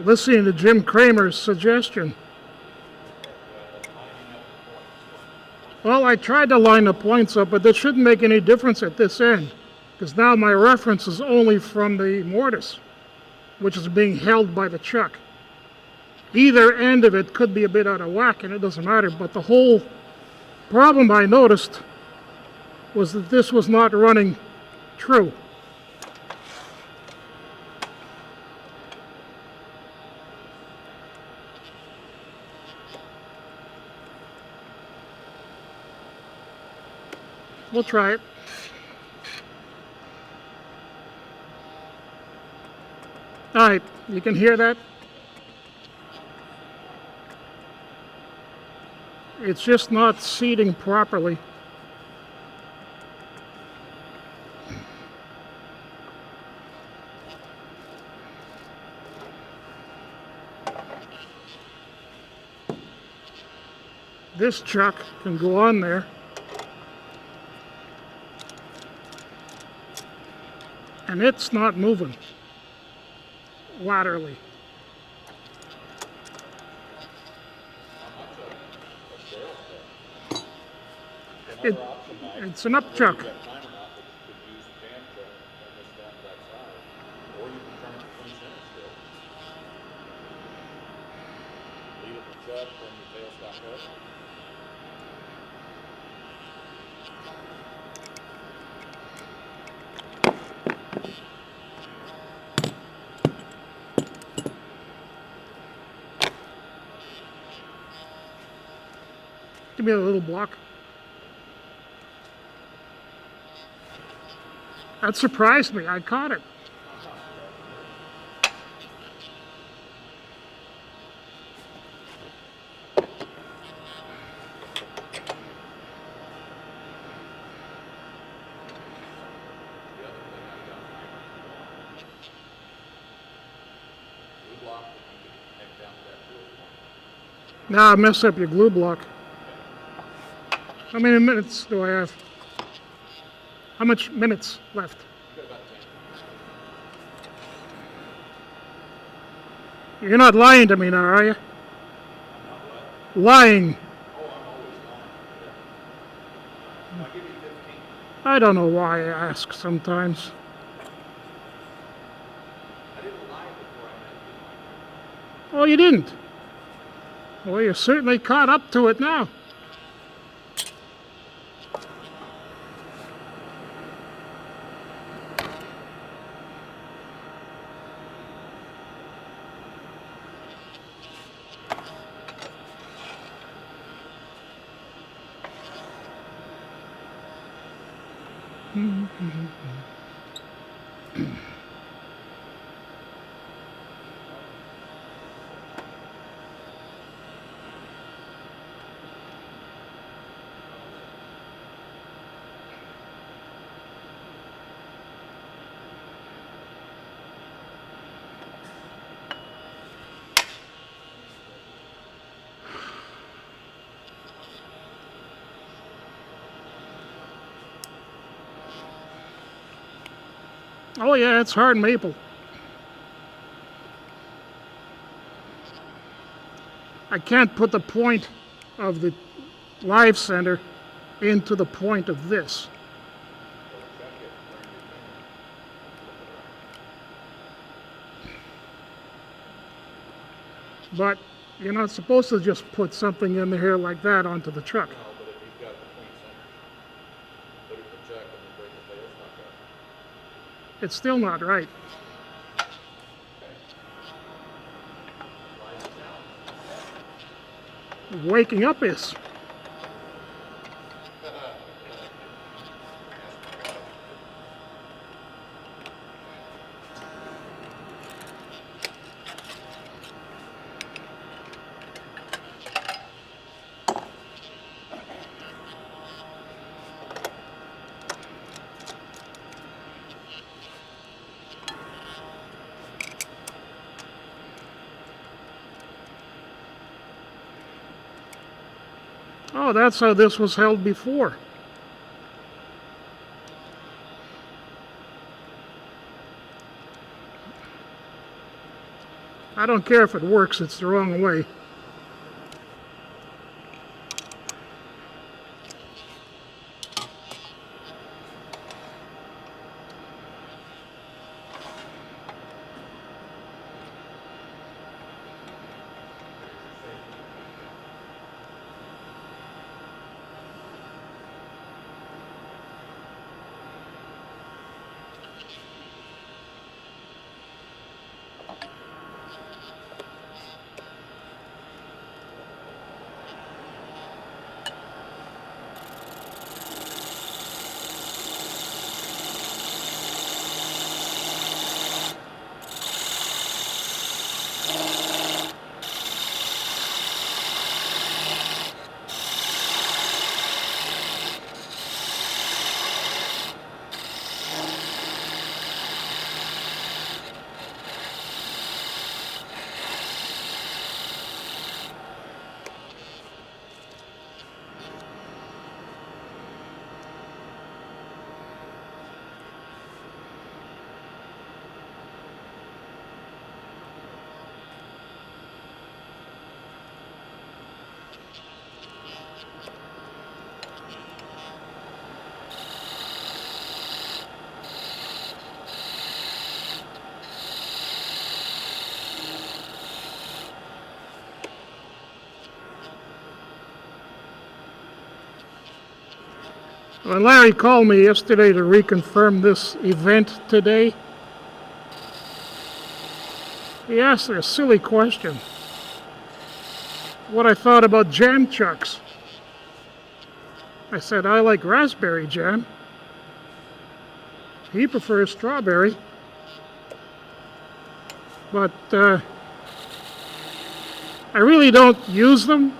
Listening to Jim Cramer's suggestion. Well, I tried to line the points up, but that shouldn't make any difference at this end, because now my reference is only from the mortise, which is being held by the chuck. Either end of it could be a bit out of whack, and it doesn't matter, but the whole problem I noticed was that this was not running true. We'll try it. All right, you can hear that? It's just not seating properly. This chuck can go on there. And it's not moving laterally. It's an up chuck. Timer knot that you could use a jam chuck and this down to that side. Or you can turn it to 20 center still. Leave it in the chuck, bring your tailstock up. Give me a little block. That surprised me. I caught it. Blue block that you can connect down to that field point. Now I messed up your glue block. How many minutes do I have? How much minutes left? You got about 10. You're not lying to me now, are you? Lying. Oh, I'm always lying. Yeah. I'll give you 15. I don't know why I ask sometimes. I didn't lie before I met you. Oh, you didn't? Well, you're certainly caught up to it now. Oh yeah, it's hard maple. I can't put the point of the live center into the point of this. But you're not supposed to just put something in here like that onto the truck. No, but if you've got between centers, put it in the chuck and then bring the tailstock up. It's still not right. Waking up is. Oh, that's how this was held before. I don't care if it works, it's the wrong way. When Larry called me yesterday to reconfirm this event today, he asked a silly question. What I thought about jam chucks. I said, I like raspberry jam. He prefers strawberry. But I really don't use them.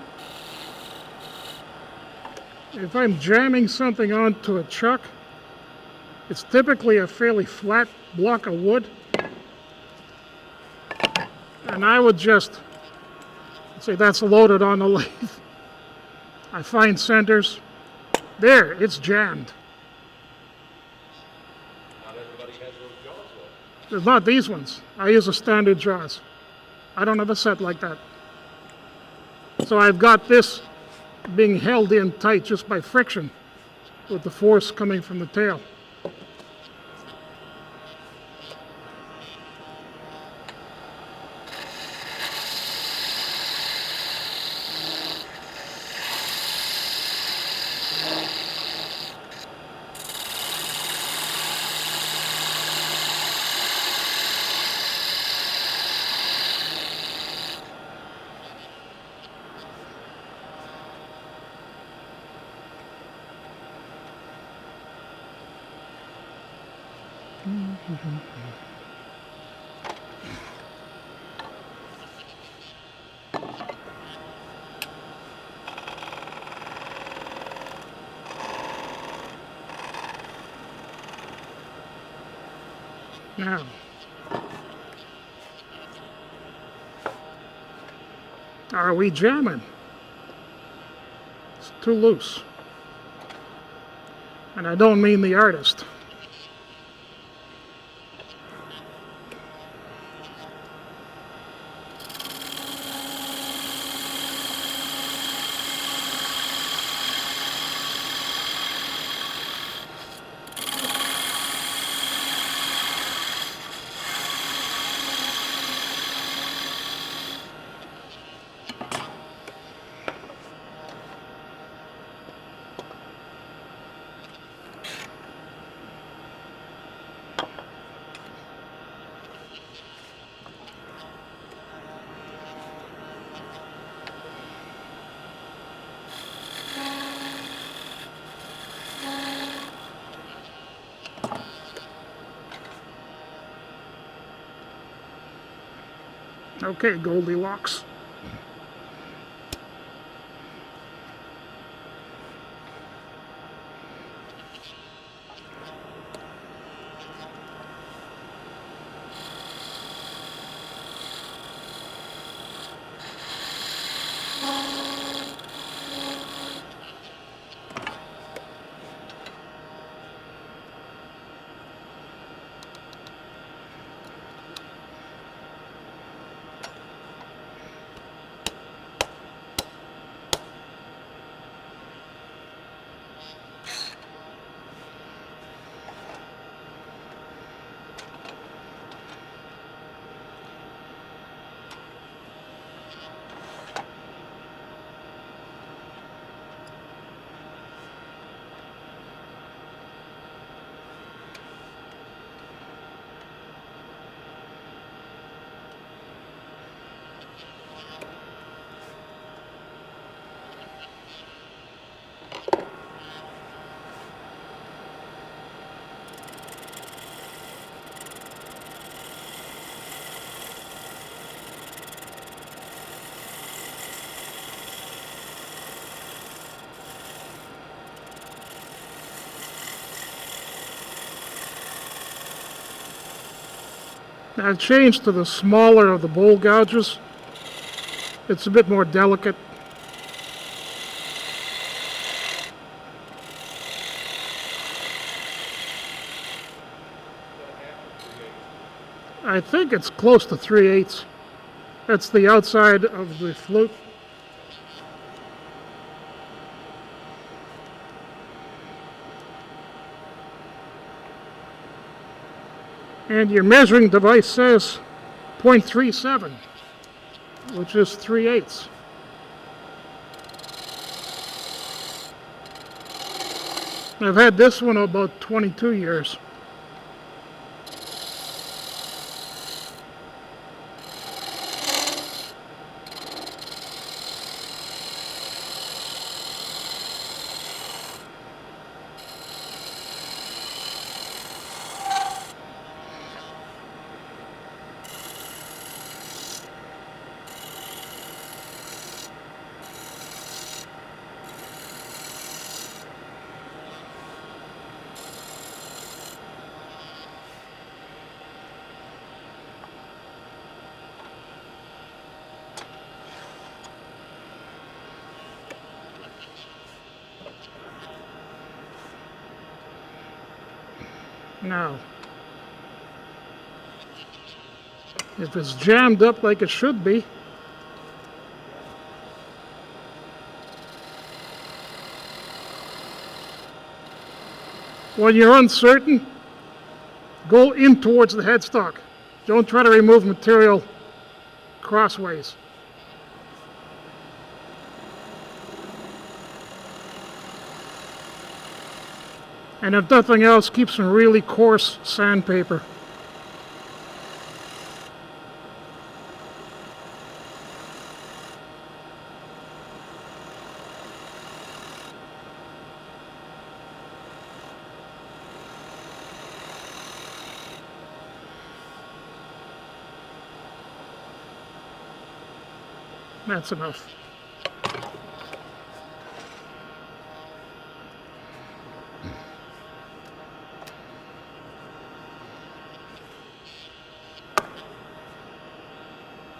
If I'm jamming something onto a chuck, it's typically a fairly flat block of wood. And I would just say that's loaded on the lathe. I find centers. There, it's jammed. Not everybody has those jaws though. There's not these ones. I use a standard jaws. I don't have a set like that. So I've got this being held in tight just by friction with the force coming from the tail. Now, are we jamming? It's too loose. And I don't mean the artist. Okay, Goldilocks. Now I've changed to the smaller of the bowl gouges. It's a bit more delicate. I think it's close to 3/8. That's the outside of the flute. And your measuring device says 0.37, which is 3/8. I've had this one about 22 years. Now, if it's jammed up like it should be, when you're uncertain, go in towards the headstock. Don't try to remove material crossways. And if nothing else, keep some really coarse sandpaper. That's enough.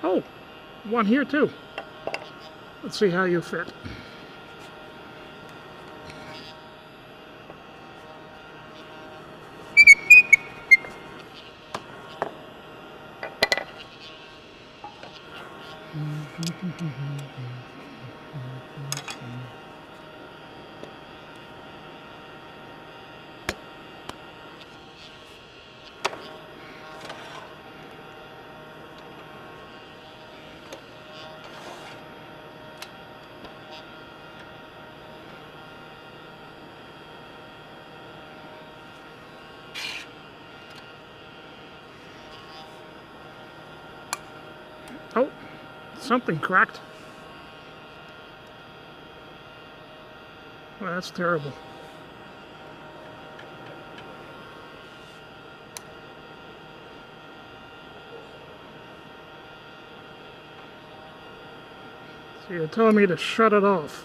Oh, one here too. Let's see how you fit. Oh, something cracked. Well, that's terrible. So you're telling me to shut it off.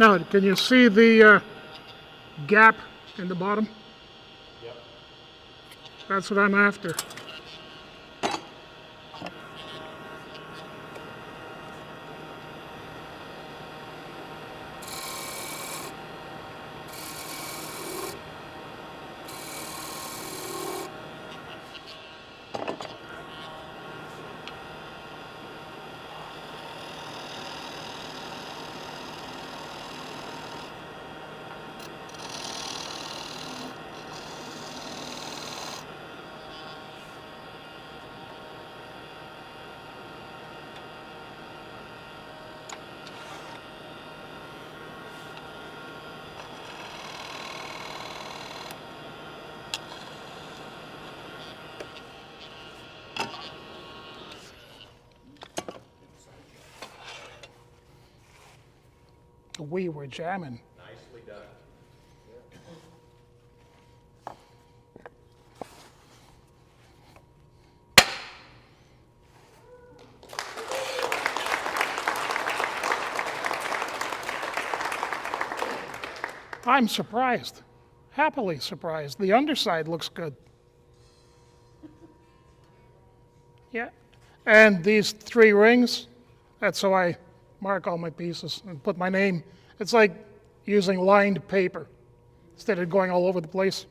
Now, can you see the gap in the bottom? Yep. That's what I'm after. We were jamming. Nicely done. I'm surprised, happily surprised. The underside looks good. Yeah. And these 3 rings, that's how I mark all my pieces and put my name. It's like using lined paper instead of going all over the place.